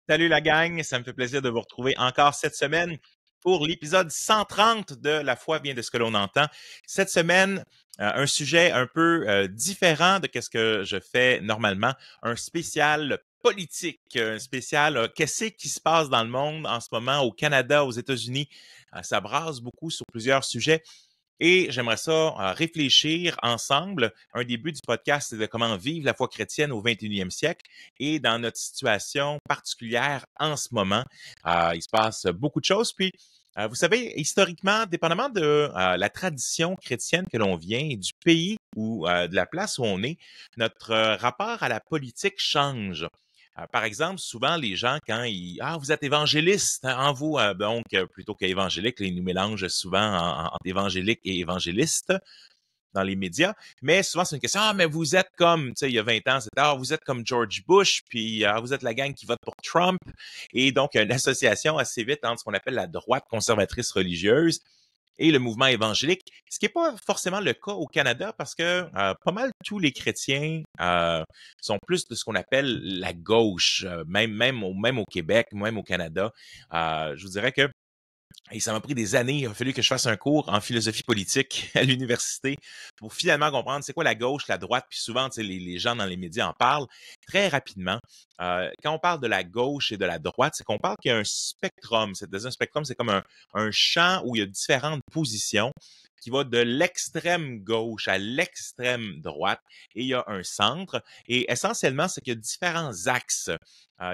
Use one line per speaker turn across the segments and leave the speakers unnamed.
Salut la gang, ça me fait plaisir de vous retrouver encore cette semaine pour l'épisode 130 de La foi vient de ce que l'on entend. Cette semaine, un sujet un peu différent de ce que je fais normalement, un spécial politique, un spécial qu'est-ce qui se passe dans le monde en ce moment, au Canada, aux États-Unis. Ça brasse beaucoup sur plusieurs sujets. Et j'aimerais ça réfléchir ensemble. Un début du podcast, c'est de comment vivre la foi chrétienne au 21e siècle. Et dans notre situation particulière en ce moment, il se passe beaucoup de choses. Puis, vous savez, historiquement, dépendamment de la tradition chrétienne que l'on vient et du pays ou de la place où on est, notre rapport à la politique change. Par exemple, souvent, les gens, quand ils... Ah, vous êtes évangéliste, hein, en vous, donc, plutôt qu'évangélique, ils nous mélangent souvent entre évangélique et évangéliste dans les médias. Mais souvent, c'est une question, ah, mais vous êtes comme, tu sais, il y a 20 ans, c'était, ah, vous êtes comme George Bush, puis vous êtes la gang qui vote pour Trump. Et donc, il y a une association assez vite entre ce qu'on appelle la droite conservatrice religieuse et le mouvement évangélique, ce qui n'est pas forcément le cas au Canada parce que pas mal tous les chrétiens sont plus de ce qu'on appelle la gauche, même au Québec, même au Canada. Je vous dirais que et ça m'a pris des années. Il a fallu que je fasse un cours en philosophie politique à l'université pour finalement comprendre c'est quoi la gauche, la droite. Puis souvent, les gens dans les médias en parlent très rapidement. Quand on parle de la gauche et de la droite, c'est qu'on parle qu'il y a un spectrum. C'est-à-dire un spectrum, c'est comme un champ où il y a différentes positions qui va de l'extrême gauche à l'extrême droite et il y a un centre. Et essentiellement, c'est qu'il y a différents axes.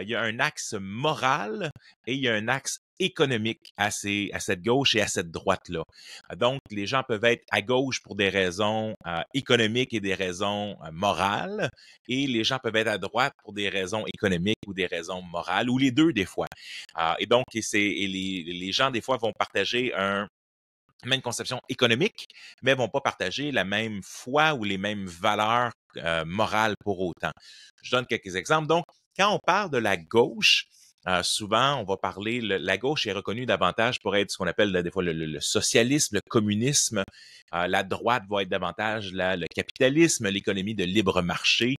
Il y a un axe moral et il y a un axe économique à cette gauche et à cette droite-là. Donc, les gens peuvent être à gauche pour des raisons économiques et des raisons morales, et les gens peuvent être à droite pour des raisons économiques ou des raisons morales, ou les deux des fois. Et donc, les gens des fois vont partager même conception économique, mais vont pas partager la même foi ou les mêmes valeurs morales pour autant. Je donne quelques exemples. Donc, quand on parle de la gauche, souvent, on va parler, la gauche est reconnue davantage pour être ce qu'on appelle des fois le socialisme, le communisme. La droite va être davantage le capitalisme, l'économie de libre marché,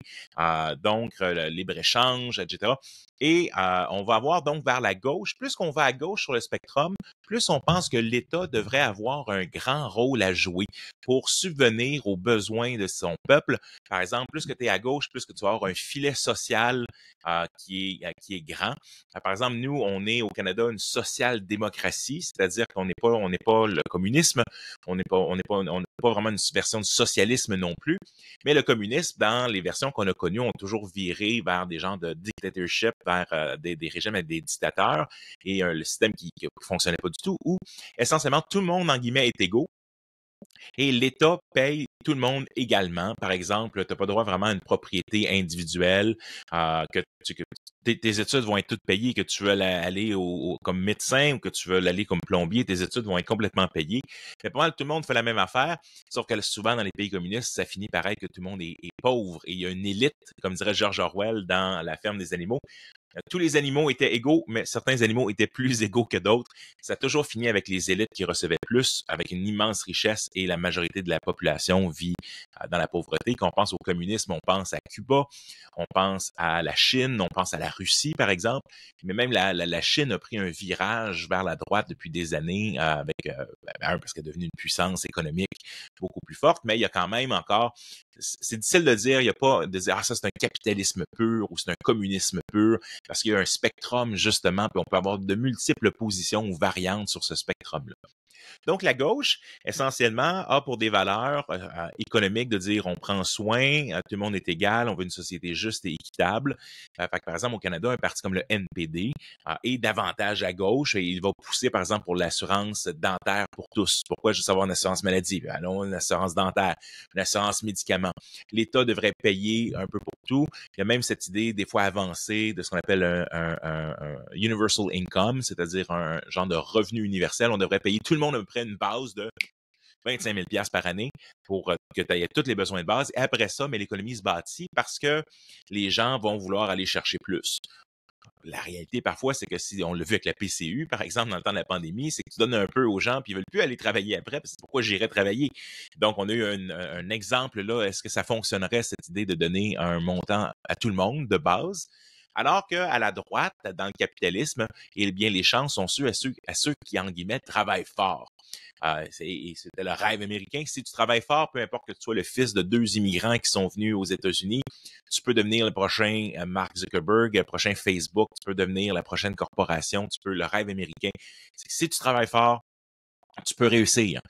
donc le libre-échange, etc. Et on va avoir donc vers la gauche, plus qu'on va à gauche sur le spectrum, plus on pense que l'État devrait avoir un grand rôle à jouer pour subvenir aux besoins de son peuple. Par exemple, plus que tu es à gauche, plus que tu vas avoir un filet social qui est grand. Par exemple, nous, on est au Canada une social-démocratie, c'est-à-dire qu'on n'est pas le communisme, on n'est pas vraiment une version de socialisme non plus, mais le communisme, dans les versions qu'on a connues, ont toujours viré vers des genres de dictatorship, vers des régimes avec des dictateurs et le système qui fonctionnait pas du tout, où essentiellement tout le monde, en guillemets, est égaux. Et l'État paye tout le monde également. Par exemple, tu n'as pas droit vraiment à une propriété individuelle, que tes études vont être toutes payées, que tu veux aller comme médecin ou que tu veux aller comme plombier, tes études vont être complètement payées. Mais pas mal, tout le monde fait la même affaire, sauf que souvent dans les pays communistes, ça finit pareil que tout le monde est pauvre et il y a une élite, comme dirait George Orwell dans La ferme des animaux. Tous les animaux étaient égaux, mais certains animaux étaient plus égaux que d'autres. Ça a toujours fini avec les élites qui recevaient plus, avec une immense richesse, et la majorité de la population vit dans la pauvreté. Quand on pense au communisme, on pense à Cuba, on pense à la Chine, on pense à la Russie, par exemple. Mais même la Chine a pris un virage vers la droite depuis des années, parce qu'elle est devenue une puissance économique beaucoup plus forte, mais il y a quand même encore... C'est difficile de dire, il n'y a pas de dire, ça c'est un capitalisme pur ou c'est un communisme pur, parce qu'il y a un spectrum, justement, puis on peut avoir de multiples positions ou variantes sur ce spectrum-là. Donc, la gauche, essentiellement, a pour des valeurs économiques de dire on prend soin, tout le monde est égal, on veut une société juste et équitable. Fait que, par exemple, au Canada, un parti comme le NPD est davantage à gauche et il va pousser, par exemple, pour l'assurance dentaire pour tous. Pourquoi juste avoir une assurance maladie? Allons, une assurance dentaire, une assurance médicaments. L'État devrait payer un peu pour tout. Il y a même cette idée, des fois avancée, de ce qu'on appelle un universal income, c'est-à-dire un genre de revenu universel. On devrait payer tout le monde à peu près une base de 25 000 $ par année pour que tu aies tous les besoins de base. Et après ça, mais l'économie se bâtit parce que les gens vont vouloir aller chercher plus. La réalité, parfois, c'est que si on l'a vu avec la PCU, par exemple, dans le temps de la pandémie, c'est que tu donnes un peu aux gens puis ils veulent plus aller travailler après, parce que pourquoi j'irais travailler? Donc, on a eu un exemple là. Est-ce que ça fonctionnerait, cette idée de donner un montant à tout le monde de base? Alors qu'à la droite, dans le capitalisme, eh bien, les chances sont sûres à ceux qui, en guillemets, travaillent fort. C'était le rêve américain. Si tu travailles fort, peu importe que tu sois le fils de 2 immigrants qui sont venus aux États-Unis, tu peux devenir le prochain Mark Zuckerberg, le prochain Facebook, tu peux devenir la prochaine corporation, le rêve américain. C'est que si tu travailles fort, tu peux réussir.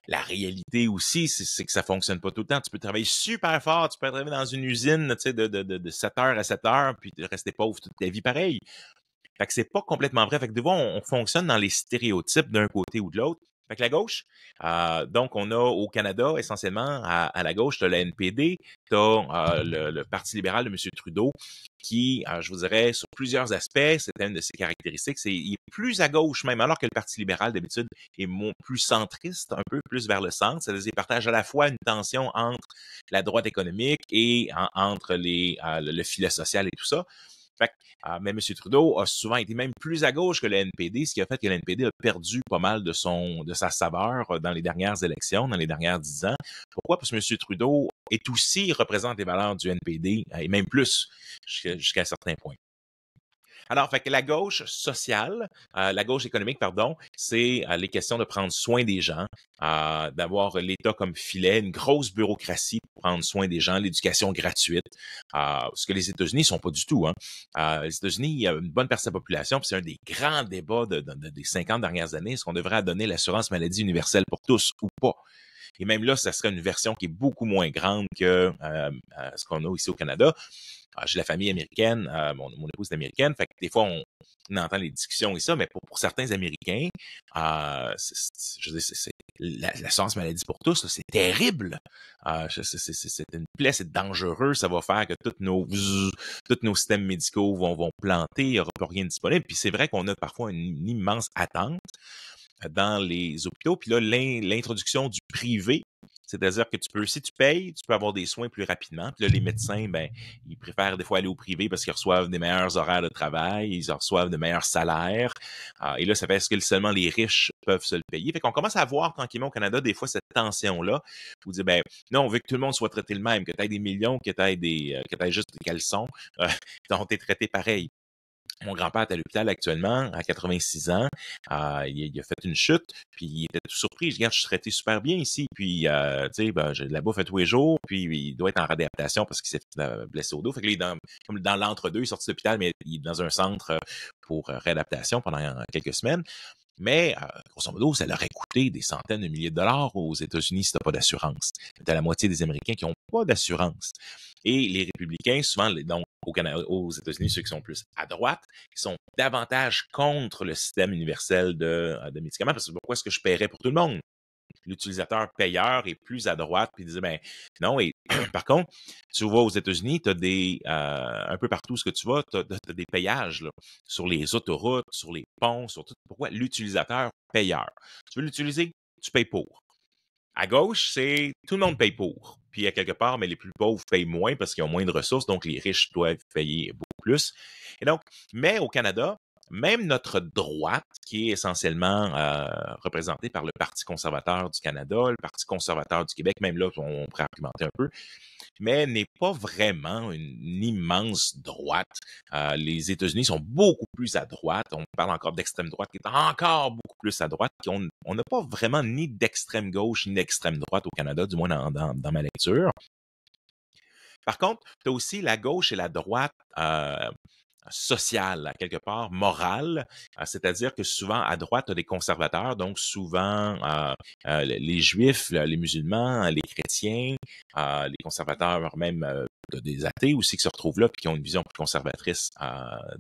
La réalité aussi, c'est que ça fonctionne pas tout le temps. Tu peux travailler super fort, tu peux travailler dans une usine, tu sais, de 7 heures à 7 heures, puis rester pauvre toute ta vie pareil. Fait que c'est pas complètement vrai. Fait que des fois, on fonctionne dans les stéréotypes d'un côté ou de l'autre. Fait que la gauche, donc on a au Canada, essentiellement, à la gauche, tu as la NPD, tu as le Parti libéral de M. Trudeau, qui, je vous dirais, sur plusieurs aspects, c'est une de ses caractéristiques, il est plus à gauche même, alors que le Parti libéral, d'habitude, est plus centriste, un peu plus vers le centre. C'est-à-dire qu'il partage à la fois une tension entre la droite économique et entre le filet social et tout ça. Fait que, mais M. Trudeau a souvent été même plus à gauche que le NPD, ce qui a fait que le NPD a perdu pas mal de sa saveur dans les dernières élections, dans les dernières 10 ans. Pourquoi? Parce que M. Trudeau représente les valeurs du NPD, et même plus, jusqu'à un certain point. Alors, fait que la gauche sociale, la gauche économique, pardon, c'est les questions de prendre soin des gens, d'avoir l'État comme filet, une grosse bureaucratie pour prendre soin des gens, l'éducation gratuite, ce que les États-Unis ne sont pas du tout. Les États-Unis, il y a une bonne partie de la population, puis c'est un des grands débats des 50 dernières années, est-ce qu'on devrait donner l'assurance maladie universelle pour tous ou pas? Et même là, ça serait une version qui est beaucoup moins grande que ce qu'on a ici au Canada. J'ai la famille américaine, mon épouse est américaine, fait que des fois, on entend les discussions et ça, mais pour certains Américains, je veux dire, l'assurance maladie pour tous, là, c'est terrible. C'est une plaie, c'est dangereux, ça va faire que tous nos systèmes médicaux vont planter, il n'y aura plus rien de disponible. Puis c'est vrai qu'on a parfois une immense attente dans les hôpitaux. Puis là, l'introduction du privé, c'est-à-dire que si tu payes, tu peux avoir des soins plus rapidement. Puis là, les médecins, ben, ils préfèrent des fois aller au privé parce qu'ils reçoivent des meilleurs horaires de travail, ils reçoivent de meilleurs salaires. Et là, ça fait que seulement les riches peuvent se le payer. Fait qu'on commence à voir tranquillement au Canada, des fois, cette tension-là, où on dit, ben, non, on veut que tout le monde soit traité le même, que tu aies des millions, que tu aies juste des caleçons, donc tu es traité pareil. Mon grand-père est à l'hôpital actuellement, à 86 ans. Il a fait une chute, puis il était tout surpris. Je regarde, je suis traité super bien ici. Puis, tu sais, j'ai de la bouffe à tous les jours. Puis, il doit être en réadaptation parce qu'il s'est blessé au dos. Fait que là, comme dans l'entre-deux, il est sorti de l'hôpital, mais il est dans un centre pour réadaptation pendant quelques semaines. Mais, grosso modo, ça leur a coûté des centaines de milliers de dollars aux États-Unis si tu n'as pas d'assurance. Tu as la moitié des Américains qui n'ont pas d'assurance. Et les républicains, souvent, donc au Canada, aux États-Unis, ceux qui sont plus à droite, qui sont davantage contre le système universel de médicaments, parce que pourquoi est-ce que je paierais pour tout le monde? L'utilisateur payeur est plus à droite, puis il disait, ben non, et par contre, tu vas aux États-Unis, tu as un peu partout ce que tu vas, tu as des payages là, sur les autoroutes, sur les ponts, sur tout. Pourquoi? L'utilisateur payeur. Tu veux l'utiliser? Tu payes pour. À gauche, c'est tout le monde paye pour. Puis à quelque part, mais les plus pauvres payent moins parce qu'ils ont moins de ressources, donc les riches doivent payer beaucoup plus. Et donc, mais au Canada, même notre droite, qui est essentiellement représentée par le Parti conservateur du Canada, le Parti conservateur du Québec, même là, on pourrait argumenter un peu, mais n'est pas vraiment une immense droite. Les États-Unis sont beaucoup plus à droite. On parle encore d'extrême droite qui est encore beaucoup plus à droite. On n'a pas vraiment ni d'extrême gauche ni d'extrême droite au Canada, du moins dans ma lecture. Par contre, tu as aussi la gauche et la droite sociale, à quelque part, morale, c'est-à-dire que souvent, à droite, tu as des conservateurs, donc souvent les juifs, les musulmans, les chrétiens, les conservateurs même des athées aussi qui se retrouvent là et qui ont une vision plus conservatrice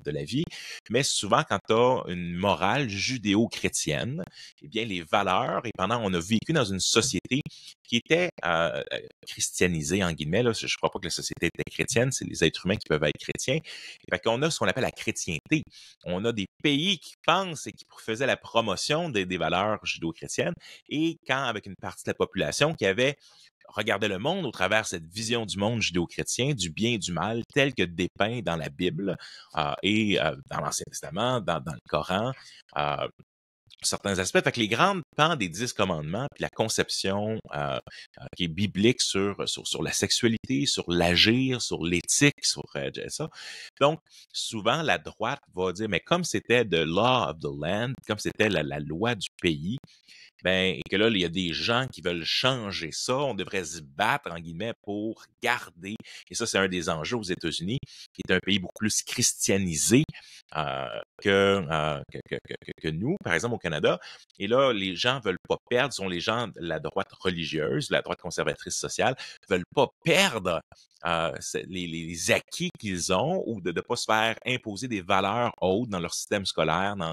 de la vie. Mais souvent, quand tu as une morale judéo-chrétienne, eh bien, les valeurs, et pendant, on a vécu dans une société qui était christianisée, en guillemets, là, je ne crois pas que la société était chrétienne, c'est les êtres humains qui peuvent être chrétiens. Fait qu'on a ce qu'on appelle la chrétienté. On a des pays qui pensent et qui faisaient la promotion des valeurs judéo-chrétiennes, et quand, avec une partie de la population qui avait regardé le monde au travers cette vision du monde judéo-chrétien, du bien et du mal, tel que dépeint dans la Bible et dans l'Ancien Testament, dans le Coran, certains aspects. Fait que les grandes pans des 10 commandements, puis la conception qui est biblique sur la sexualité, sur l'agir, sur l'éthique, sur ça. Donc, souvent, la droite va dire, mais comme c'était the law of the land, comme c'était la loi du pays, ben, et que là, il y a des gens qui veulent changer ça. On devrait se battre, en guillemets, pour garder. Et ça, c'est un des enjeux aux États-Unis, qui est un pays beaucoup plus christianisé euh, que nous, par exemple, au Canada. Et là, les gens veulent pas perdre, sont les gens de la droite religieuse, la droite conservatrice sociale, veulent pas perdre les acquis qu'ils ont ou de ne pas se faire imposer des valeurs hautes dans leur système scolaire, dans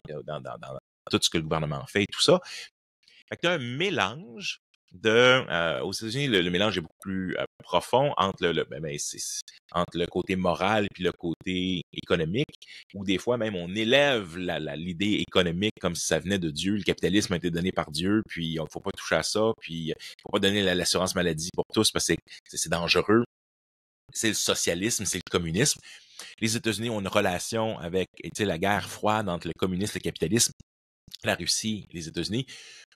tout ce que le gouvernement fait et tout ça. Fait que tu as un mélange aux États-Unis, le mélange est beaucoup plus profond entre entre le côté moral puis le côté économique, où des fois même on élève l'idée économique comme si ça venait de Dieu, le capitalisme a été donné par Dieu, puis il ne faut pas toucher à ça, puis il ne faut pas donner l'assurance maladie pour tous parce que c'est dangereux. C'est le socialisme, c'est le communisme. Les États-Unis ont une relation avec la guerre froide entre le communisme et le capitalisme, la Russie, les États-Unis,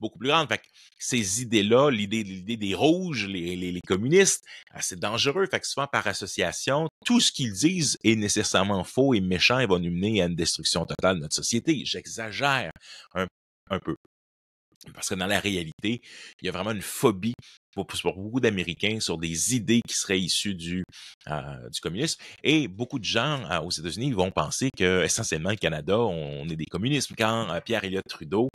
beaucoup plus grande. Fait que ces idées-là, l'idée des rouges, les communistes, c'est dangereux. Fait que souvent, par association, tout ce qu'ils disent est nécessairement faux et méchant et va nous mener à une destruction totale de notre société. J'exagère un peu. Parce que dans la réalité, il y a vraiment une phobie pour beaucoup d'Américains sur des idées qui seraient issues du communisme. Et beaucoup de gens aux États-Unis vont penser que essentiellement, le Canada, on est des communistes. Quand Pierre Elliott Trudeau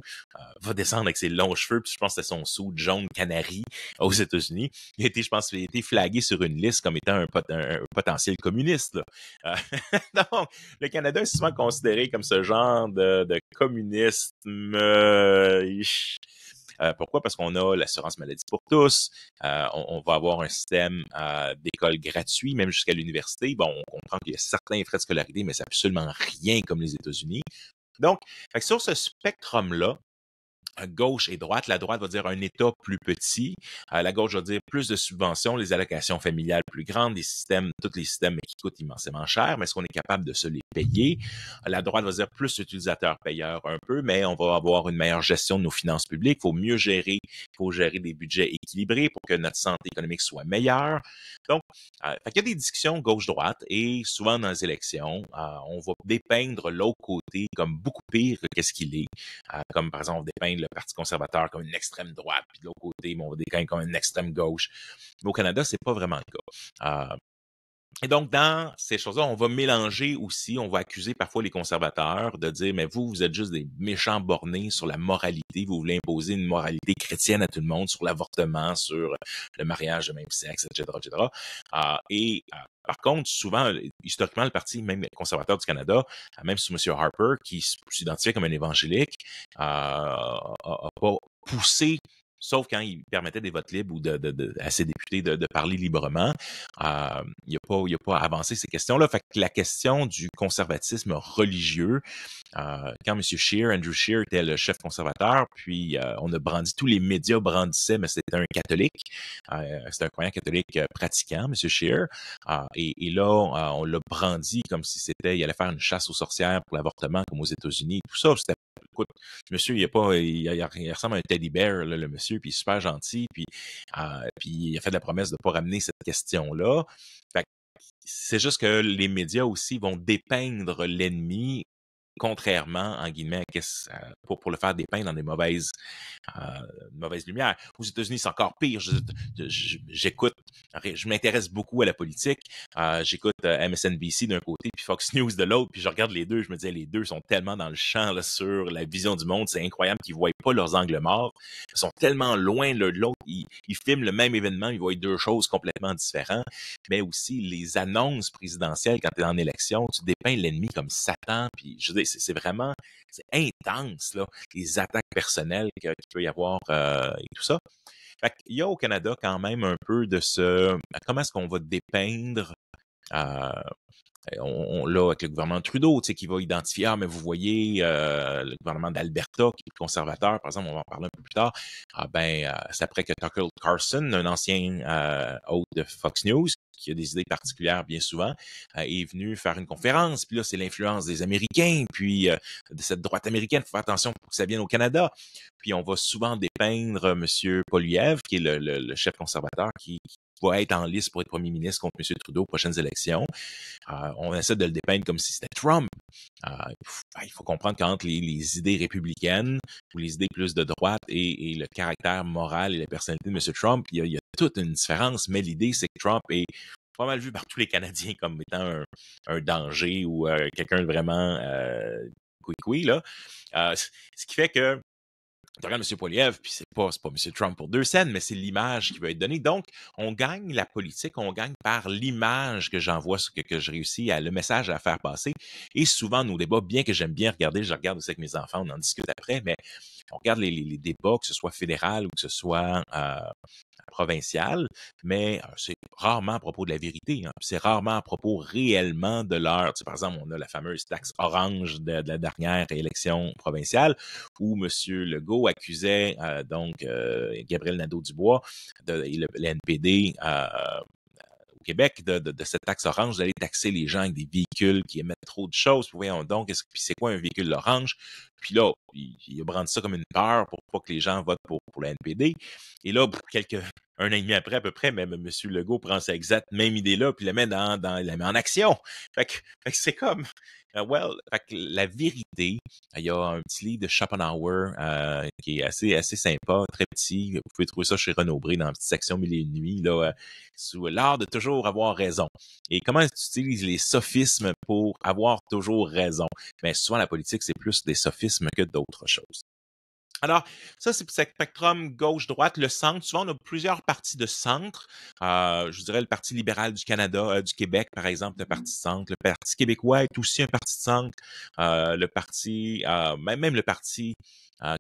va descendre avec ses longs cheveux, puis je pense que c'est son sou jaune canari aux États-Unis, il a été flagué sur une liste comme étant un potentiel communiste. Là. Donc, le Canada est souvent considéré comme ce genre de communisme. Pourquoi? Parce qu'on a l'assurance maladie pour tous, on va avoir un système d'école gratuit, même jusqu'à l'université. Bon, on comprend qu'il y a certains frais de scolarité, mais c'est absolument rien comme les États-Unis. Donc, sur ce spectrum-là, gauche et droite. La droite va dire un État plus petit. La gauche va dire plus de subventions, les allocations familiales plus grandes, tous les systèmes qui coûtent immensément cher, mais est-ce qu'on est capable de se les payer? La droite va dire plus d'utilisateurs payeurs un peu, mais on va avoir une meilleure gestion de nos finances publiques. Il faut mieux gérer, il faut gérer des budgets équilibrés pour que notre santé économique soit meilleure. Donc, il y a des discussions gauche-droite et souvent dans les élections, on va dépeindre l'autre côté comme beaucoup pire que qu'est-ce qu'il est. Comme par exemple, on dépeint le Parti conservateur comme une extrême droite, puis de l'autre côté, on va dépeindre comme une extrême gauche. Mais au Canada, c'est pas vraiment le cas. Et donc, dans ces choses-là, on va mélanger aussi, on va accuser parfois les conservateurs de dire, mais vous êtes juste des méchants bornés sur la moralité, vous voulez imposer une moralité chrétienne à tout le monde, sur l'avortement, sur le mariage de même sexe, etc., etc. Par contre, souvent, historiquement, le Parti même conservateur du Canada, même sous M. Harper, qui s'identifiait comme un évangélique, a pas poussé, sauf quand il permettait des votes libres ou à ses députés de parler librement. Il n'a pas avancé ces questions-là. Fait que la question du conservatisme religieux, quand M. Andrew Scheer était le chef conservateur, puis on a brandi, tous les médias brandissaient, mais c'était un catholique, c'était un croyant catholique pratiquant, M. Scheer, et là, on l'a brandi comme si il allait faire une chasse aux sorcières pour l'avortement, comme aux États-Unis, tout ça. Écoute, monsieur, il ressemble à un teddy bear, là, le monsieur, puis super gentil, puis il a fait la promesse de ne pas ramener cette question-là. Fait que c'est juste que les médias aussi vont dépeindre l'ennemi contrairement, en guillemets, pour le faire dépeindre dans des mauvaises lumières. Aux États-Unis, c'est encore pire. J'écoute, je m'intéresse beaucoup à la politique. J'écoute MSNBC d'un côté, puis Fox News de l'autre, puis je regarde les deux. Je me disais, les deux sont tellement dans le champ là, sur la vision du monde. C'est incroyable qu'ils ne voient pas leurs angles morts. Ils sont tellement loin l'un de l'autre. Ils filment le même événement, ils voient deux choses complètement différentes. Mais aussi, les annonces présidentielles, quand tu es en élection, tu dépeins l'ennemi comme Satan, puis je veux dire, c'est vraiment, c'est intense, là, les attaques personnelles qu'il peut y avoir et tout ça. Fait qu'il y a au Canada quand même un peu de comment est-ce qu'on va dépeindre là, avec le gouvernement Trudeau, tu sais, qui va identifier, ah, mais vous voyez, le gouvernement d'Alberta, qui est conservateur, par exemple, on va en parler un peu plus tard, c'est après que Tucker Carlson, un ancien hôte de Fox News, qui a des idées particulières bien souvent, est venu faire une conférence, puis là, c'est l'influence des Américains, puis de cette droite américaine, il faut faire attention pour que ça vienne au Canada. Puis on va souvent dépeindre M. Poilievre, qui est le chef conservateur, qui va être en liste pour être premier ministre contre M. Trudeau aux prochaines élections. On essaie de le dépeindre comme si c'était Trump. Il faut comprendre qu'entre les idées républicaines ou les idées plus de droite et le caractère moral et la personnalité de M. Trump, il y a toute une différence, mais l'idée, c'est que Trump est pas mal vu par tous les Canadiens comme étant un danger ou quelqu'un de vraiment couicoui, là. Ce qui fait que tu regardes M. Poilievre, puis c'est pas M. Trump pour 2 cents, mais c'est l'image qui va être donnée. Donc, on gagne la politique, on gagne par l'image que j'envoie, que je réussis le message à faire passer. Et souvent, nos débats, bien que j'aime bien regarder, je regarde aussi avec mes enfants, on en discute après, mais on regarde les débats, que ce soit fédéral ou que ce soit provincial, mais c'est rarement à propos de la vérité. Hein. C'est rarement à propos réellement de l'heure. Tu sais, par exemple, on a la fameuse taxe orange de la dernière élection provinciale, où M. Legault accusait Gabriel Nadeau-Dubois et le NPD au Québec de cette taxe orange, d'aller taxer les gens avec des véhicules qui émettent trop de choses. Puis voyons donc, puis c'est quoi un véhicule orange? Puis là, il a brandi ça comme une peur pour pas que les gens votent pour le NPD. Et là, un an et demi après, à peu près, même M. Legault prend cette exacte même idée-là, puis la met la met en action. Fait que c'est comme, fait que la vérité, il y a un petit livre de Schopenhauer qui est assez sympa, très petit. Vous pouvez trouver ça chez Renaud-Bré dans la petite section Mille et une nuits, là, sous l'art de toujours avoir raison. Et comment tu utilises les sophismes pour avoir toujours raison? Mais souvent, la politique, c'est plus des sophismes que d'autres choses. Alors, ça, c'est le spectrum gauche-droite. Le centre, souvent, on a plusieurs partis de centre. Je dirais le Parti libéral du Canada, du Québec, par exemple, le Parti centre. Le Parti québécois est aussi un parti de centre. Le parti, même le Parti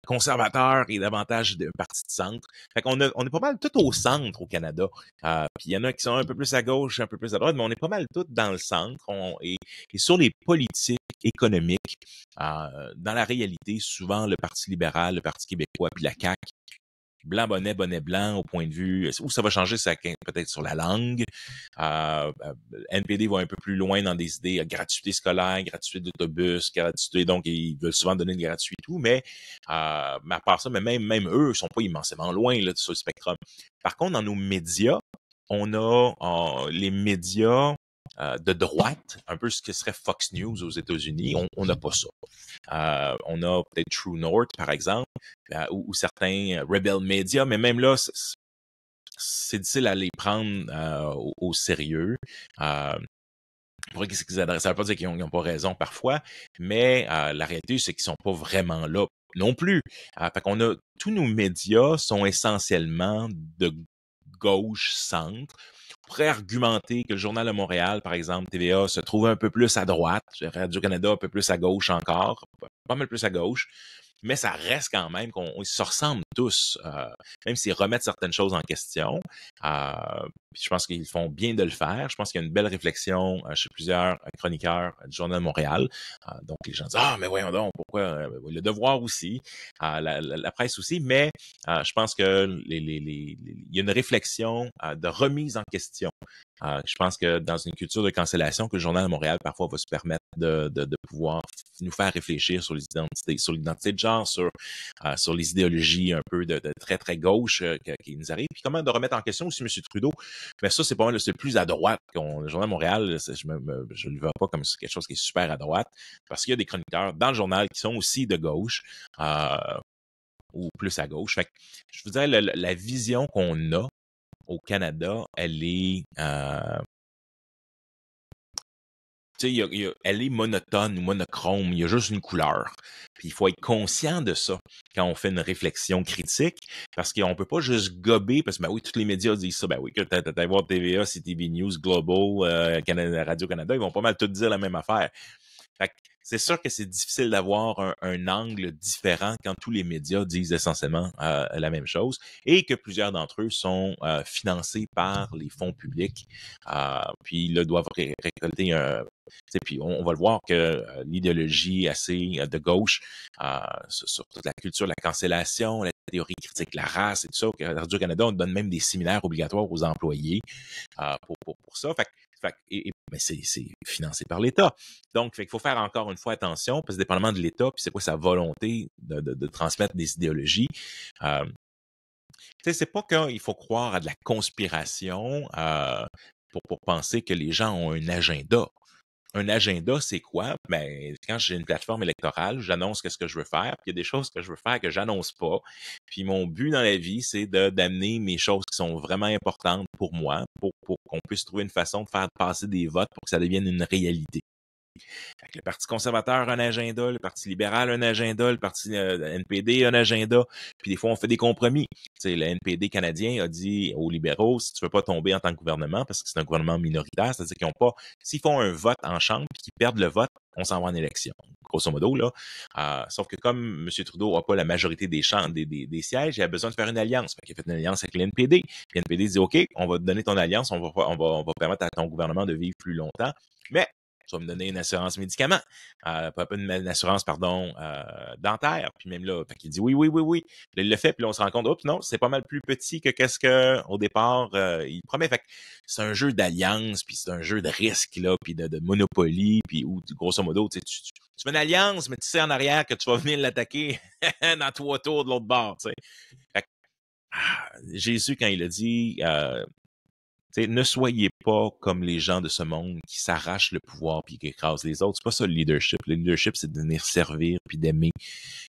conservateur est davantage un parti de centre. Fait qu'on on est pas mal tout au centre au Canada. Puis il y en a qui sont un peu plus à gauche, un peu plus à droite, mais on est pas mal tout dans le centre. Et sur les politiques économiques, dans la réalité, souvent, le Parti libéral, le Parti québécois, puis la CAQ, blanc, bonnet, bonnet blanc, au point de vue, où ça va changer, c'est peut-être sur la langue. NPD va un peu plus loin dans des idées, gratuité scolaire, gratuité d'autobus, gratuité, donc ils veulent souvent donner une gratuité et tout, mais à part ça, mais même eux, ils sont pas immensément loin là, sur le spectrum. Par contre, dans nos médias, on a les médias de droite, un peu ce que serait Fox News aux États-Unis, on n'a pas ça. On a peut-être True North, par exemple, ou certains Rebel Media, mais même là, c'est difficile à les prendre au sérieux. Pour qu'ils s'adressent, ça ne veut pas dire qu'ils n'ont pas raison parfois, mais la réalité, c'est qu'ils ne sont pas vraiment là non plus. Fait qu'on a, tous nos médias sont essentiellement de gauche-centre. On pourrait argumenter que le Journal de Montréal, par exemple, TVA, se trouve un peu plus à droite, Radio-Canada un peu plus à gauche encore, pas mal plus à gauche, mais ça reste quand même qu'on se ressemble tous, même s'ils remettent certaines choses en question. Je pense qu'ils font bien de le faire. Je pense qu'il y a une belle réflexion chez plusieurs chroniqueurs du Journal de Montréal. Donc, les gens disent « Ah, mais voyons donc, pourquoi? Le Devoir aussi, la presse aussi. » Mais je pense que il y a une réflexion de remise en question. Je pense que dans une culture de cancellation, que le Journal de Montréal parfois va se permettre de pouvoir nous faire réfléchir sur l'identité de genre, sur les idéologies un peu de très, très gauche qui nous arrivent. Puis comment de remettre en question aussi M. Trudeau. Mais ça, c'est pas mal, c'est le plus à droite. Le Journal de Montréal, je ne le vois pas comme quelque chose qui est super à droite, parce qu'il y a des chroniqueurs dans le journal qui sont aussi de gauche, ou plus à gauche. Fait que, je vous dirais, la vision qu'on a au Canada, elle est elle est monotone ou monochrome, il y a juste une couleur. Puis il faut être conscient de ça quand on fait une réflexion critique, parce qu'on peut pas juste gober, parce que oui, tous les médias disent ça, oui, que t'as voir TVA, CTV News, Global, Radio-Canada, ils vont pas mal tout dire la même affaire. Fait que c'est sûr que c'est difficile d'avoir un angle différent quand tous les médias disent essentiellement la même chose et que plusieurs d'entre eux sont financés par les fonds publics, puis là doivent récolter Puis on va le voir que l'idéologie assez de gauche sur toute la culture, la cancellation, la théorie critique de la race et tout ça, qu'à Radio-Canada, on donne même des séminaires obligatoires aux employés pour ça. Mais c'est financé par l'État. Donc, il faut faire encore une fois attention, parce que dépendamment de l'État, puis c'est quoi sa volonté de transmettre des idéologies. C'est pas qu'il faut croire à de la conspiration pour penser que les gens ont un agenda. Un agenda, c'est quoi? Ben, quand j'ai une plateforme électorale, j'annonce qu'est-ce que je veux faire, puis il y a des choses que je veux faire que j'annonce pas. Puis mon but dans la vie, c'est d'amener mes choses qui sont vraiment importantes pour moi, pour qu'on puisse trouver une façon de faire passer des votes pour que ça devienne une réalité. Fait que le Parti conservateur a un agenda, le Parti libéral a un agenda, le Parti NPD a un agenda, puis des fois, on fait des compromis. T'sais, le NPD canadien a dit aux libéraux, si tu veux pas tomber en tant que gouvernement, parce que c'est un gouvernement minoritaire, c'est-à-dire qu'ils ont pas, s'ils font un vote en chambre puis qu'ils perdent le vote, on s'en va en élection. Grosso modo, là. Sauf que comme M. Trudeau n'a pas la majorité des sièges, il a besoin de faire une alliance. Fait qu'il a fait une alliance avec le NPD. Puis le NPD dit, OK, on va te donner ton alliance, on va permettre à ton gouvernement de vivre plus longtemps, mais tu vas me donner une assurance médicaments, pas une assurance, dentaire. Puis même là, il dit oui. Là, il le fait, puis là, on se rend compte, oups, non, c'est pas mal plus petit que qu'est-ce qu'au départ, il promet. Fait que c'est un jeu d'alliance, puis c'est un jeu de risque, là, puis de Monopoly, puis où, grosso modo, tu fais une alliance, mais tu sais en arrière que tu vas venir l'attaquer dans 3 tours de l'autre bord, tu sais. Fait que, Jésus, quand il a dit... ne soyez pas comme les gens de ce monde qui s'arrachent le pouvoir puis qui écrasent les autres. C'est pas ça le leadership. Le leadership, c'est de venir servir puis d'aimer.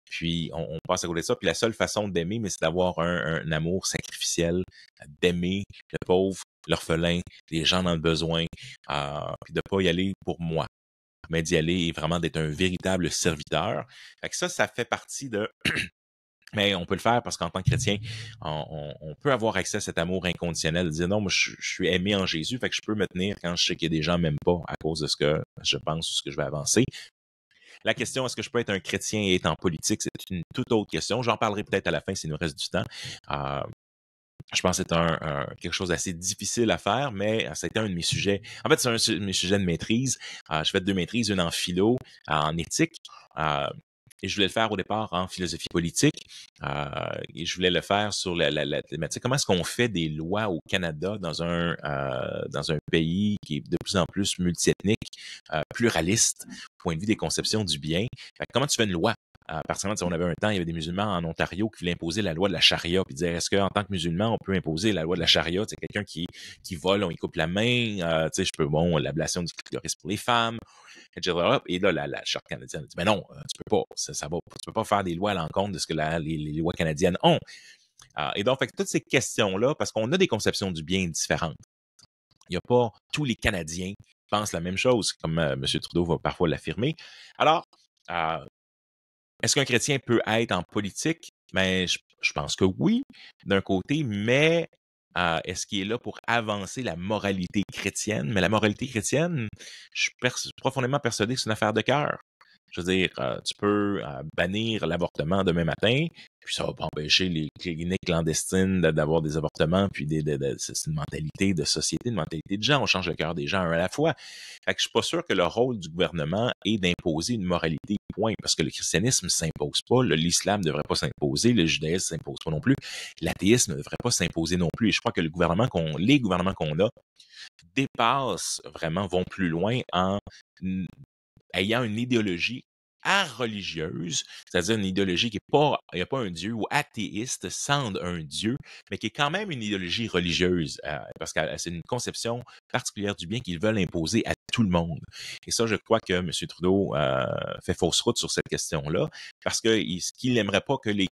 Puis on passe à côté de ça. Puis la seule façon d'aimer, mais c'est d'avoir un amour sacrificiel, d'aimer le pauvre, l'orphelin, les gens dans le besoin, puis de pas y aller pour moi, mais d'y aller et vraiment d'être un véritable serviteur. Fait que ça fait partie de... Mais on peut le faire parce qu'en tant que chrétien, on peut avoir accès à cet amour inconditionnel, de dire non, moi je suis aimé en Jésus, fait que je peux me tenir quand je sais qu'il y a des gens m'aiment pas à cause de ce que je pense ou ce que je vais avancer. La question, est-ce que je peux être un chrétien et être en politique, c'est une toute autre question. J'en parlerai peut-être à la fin s'il nous reste du temps. Je pense que c'est quelque chose d'assez difficile à faire, mais ça a été un de mes sujets. En fait, c'est un de mes sujets de maîtrise. Je fais 2 maîtrises, une en philo, en éthique. Et je voulais le faire au départ en philosophie politique. Et je voulais le faire sur la thématique. Comment est-ce qu'on fait des lois au Canada dans un pays qui est de plus en plus multiethnique, pluraliste, au point de vue des conceptions du bien? Comment tu fais une loi? Personnellement, on avait un temps, il y avait des musulmans en Ontario qui voulaient imposer la loi de la charia, puis dire, est-ce qu'en tant que musulman, on peut imposer la loi de la charia? C'est quelqu'un qui vole, on y coupe la main, l'ablation du clitoris pour les femmes, etc. Et là, la Charte canadienne dit, mais non, tu peux pas, tu peux pas faire des lois à l'encontre de ce que les lois canadiennes ont. Et donc, toutes ces questions-là, parce qu'on a des conceptions du bien différentes. Il n'y a pas tous les Canadiens qui pensent la même chose, comme M. Trudeau va parfois l'affirmer. Alors, est-ce qu'un chrétien peut être en politique? Ben, je pense que oui, d'un côté, mais est-ce qu'il est là pour avancer la moralité chrétienne? Mais la moralité chrétienne, je suis profondément persuadé que c'est une affaire de cœur. Je veux dire, tu peux bannir l'avortement demain matin, puis ça va pas empêcher les cliniques clandestines d'avoir des avortements, puis c'est une mentalité de société, une mentalité de gens. On change le cœur des gens un à la fois. Fait que je suis pas sûr que le rôle du gouvernement est d'imposer une moralité, point, parce que le christianisme s'impose pas, l'islam ne devrait pas s'imposer, le judaïsme s'impose pas non plus, l'athéisme ne devrait pas s'imposer non plus. Et je crois que les gouvernements qu'on a dépassent vraiment, vont plus loin en ayant une idéologie religieuse, c'est-à-dire une idéologie qui est pas, il n'y a pas un Dieu, ou athéiste, sans un Dieu, mais qui est quand même une idéologie religieuse, parce que c'est une conception particulière du bien qu'ils veulent imposer à tout le monde. Et ça, je crois que M. Trudeau fait fausse route sur cette question-là, parce qu'il n'aimerait pas que les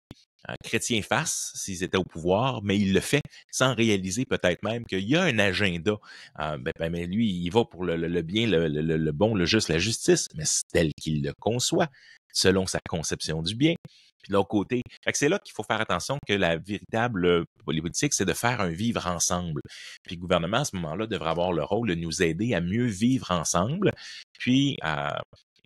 chrétiens fassent s'ils étaient au pouvoir, mais il le fait sans réaliser peut-être même qu'il y a un agenda. Mais lui, il va pour le bien, le bon, le juste, la justice, mais c'est tel qu'il le conçoit, selon sa conception du bien. Puis de l'autre côté, c'est là qu'il faut faire attention que la véritable politique, c'est de faire un vivre ensemble. Puis le gouvernement, à ce moment-là, devrait avoir le rôle de nous aider à mieux vivre ensemble. Puis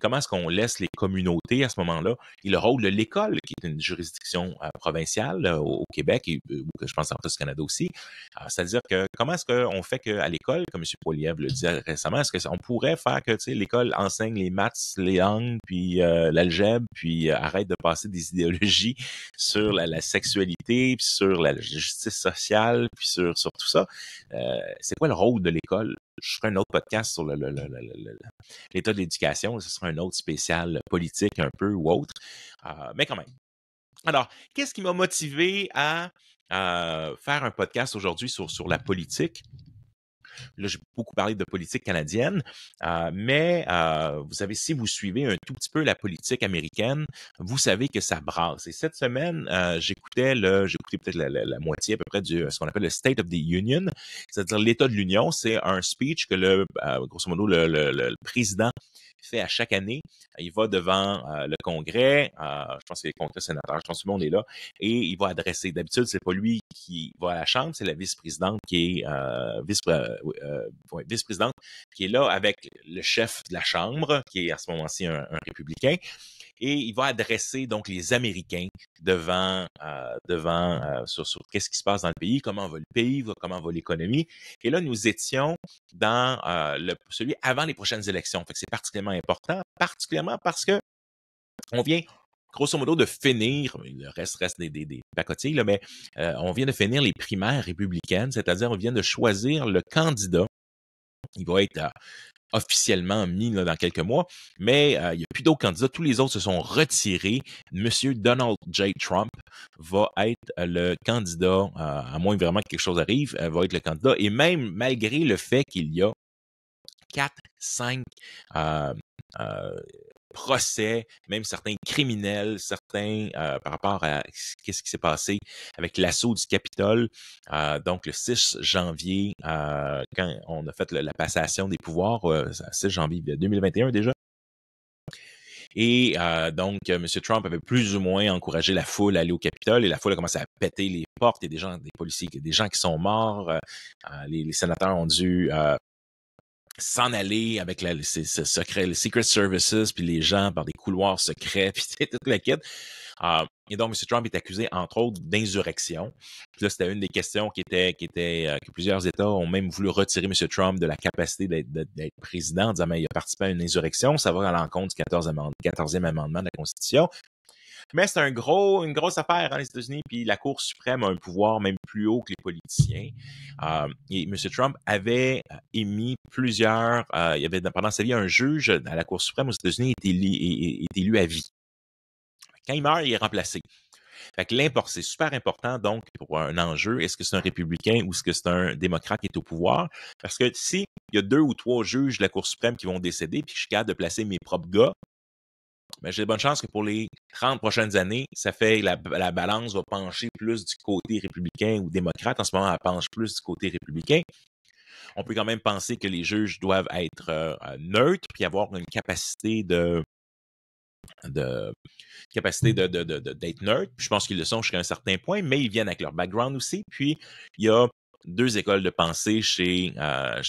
comment est-ce qu'on laisse les communautés à ce moment-là et le rôle de l'école, qui est une juridiction provinciale au Québec et je pense en plus au Canada aussi. C'est-à-dire que comment est-ce qu'on fait qu'à l'école, comme M. Poilievre le disait récemment, est-ce qu'on pourrait faire que l'école enseigne les maths, les langues, puis l'algèbre, puis arrête de passer des idéologies sur la sexualité, puis sur la justice sociale, puis sur tout ça. C'est quoi le rôle de l'école? Je ferai un autre podcast sur l'état de l'éducation. Ce sera un autre spécial politique un peu ou autre. Mais quand même. Alors, qu'est-ce qui m'a motivé à faire un podcast aujourd'hui sur la politique? Là, j'ai beaucoup parlé de politique canadienne, mais vous savez, si vous suivez un tout petit peu la politique américaine, vous savez que ça brasse. Et cette semaine, j'écoutais peut-être la moitié à peu près de ce qu'on appelle le State of the Union, c'est-à-dire l'État de l'Union. C'est un speech que grosso modo, le président fait à chaque année. Il va devant le Congrès, je pense que c'est le Congrès sénateur, je pense que tout le monde est là, et il va adresser. D'habitude, c'est pas lui qui va à la Chambre, c'est la vice-présidente qui est vice-présidente qui est là avec le chef de la Chambre, qui est à ce moment-ci un républicain. Et il va adresser donc les Américains devant sur qu'est-ce qui se passe dans le pays, comment va le pays, comment va l'économie. Et là, nous étions dans celui avant les prochaines élections. Fait que c'est particulièrement important, particulièrement parce que on vient grosso modo de finir, le reste des pacotilles, là, mais on vient de finir les primaires républicaines, c'est-à-dire on vient de choisir le candidat. Il va être officiellement mis là, dans quelques mois, mais il n'y a plus d'autres candidats. Tous les autres se sont retirés. Monsieur Donald J. Trump va être le candidat, à moins vraiment que quelque chose arrive, va être le candidat. Et même malgré le fait qu'il y a 4, 5 procès, même certains criminels, certains par rapport à qu'est-ce qui s'est passé avec l'assaut du Capitole. Donc, le 6 janvier, quand on a fait la passation des pouvoirs, 6 janvier 2021 déjà. Et donc, M. Trump avait plus ou moins encouragé la foule à aller au Capitole et la foule a commencé à péter les portes. Il y a des policiers, des gens qui sont morts. Les sénateurs ont dû s'en aller avec le Secret Services, puis les gens par des couloirs secrets, puis toute la quête. Et donc, M. Trump est accusé, entre autres, d'insurrection. Puis là, c'était une des questions que plusieurs États ont même voulu retirer M. Trump de la capacité d'être président en disant, mais il a participé à une insurrection, ça va à l'encontre du 14e amendement de la Constitution. Mais c'est une grosse affaire les États-Unis, puis la Cour suprême a un pouvoir même plus haut que les politiciens. Et M. Trump avait émis plusieurs... il y avait pendant sa vie un juge à la Cour suprême aux États-Unis est élu à vie. Quand il meurt, il est remplacé. Fait que c'est super important, donc, pour un enjeu, est-ce que c'est un républicain ou est-ce que c'est un démocrate qui est au pouvoir? Parce que si il y a 2 ou 3 juges de la Cour suprême qui vont décéder, puis que je suis capable de placer mes propres gars, ben, j'ai de bonnes chances que pour les 30 prochaines années, ça fait la balance va pencher plus du côté républicain ou démocrate. En ce moment, elle penche plus du côté républicain. On peut quand même penser que les juges doivent être neutres puis avoir une capacité d'être neutre. Puis je pense qu'ils le sont jusqu'à un certain point, mais ils viennent avec leur background aussi. Puis il y a 2 écoles de pensée chez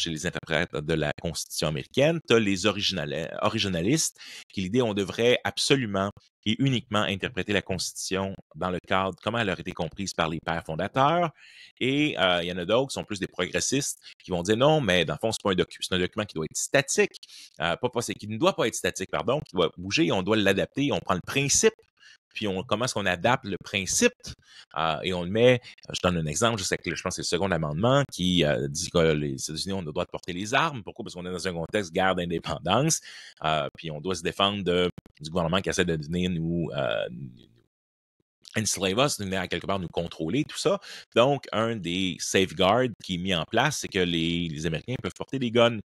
les interprètes de la Constitution américaine. Tu as les originalistes, qui l'idée, on devrait absolument et uniquement interpréter la Constitution dans le cadre, comment elle a été comprise par les pères fondateurs. Et il y en a d'autres qui sont plus des progressistes, qui vont dire non, mais dans le fond, c'est un document qui doit être statique, qui ne doit pas être statique, pardon, qui doit bouger, on doit l'adapter, on prend le principe, puis comment est-ce qu'on adapte le principe et on le met, je donne un exemple, je pense que c'est le second amendement qui dit que les États-Unis ont le droit de porter les armes. Pourquoi? Parce qu'on est dans un contexte guerre d'indépendance, puis on doit se défendre du gouvernement qui essaie de venir nous enslave us, à quelque part nous contrôler, tout ça. Donc, un des safeguards qui est mis en place, c'est que les Américains peuvent porter des guns.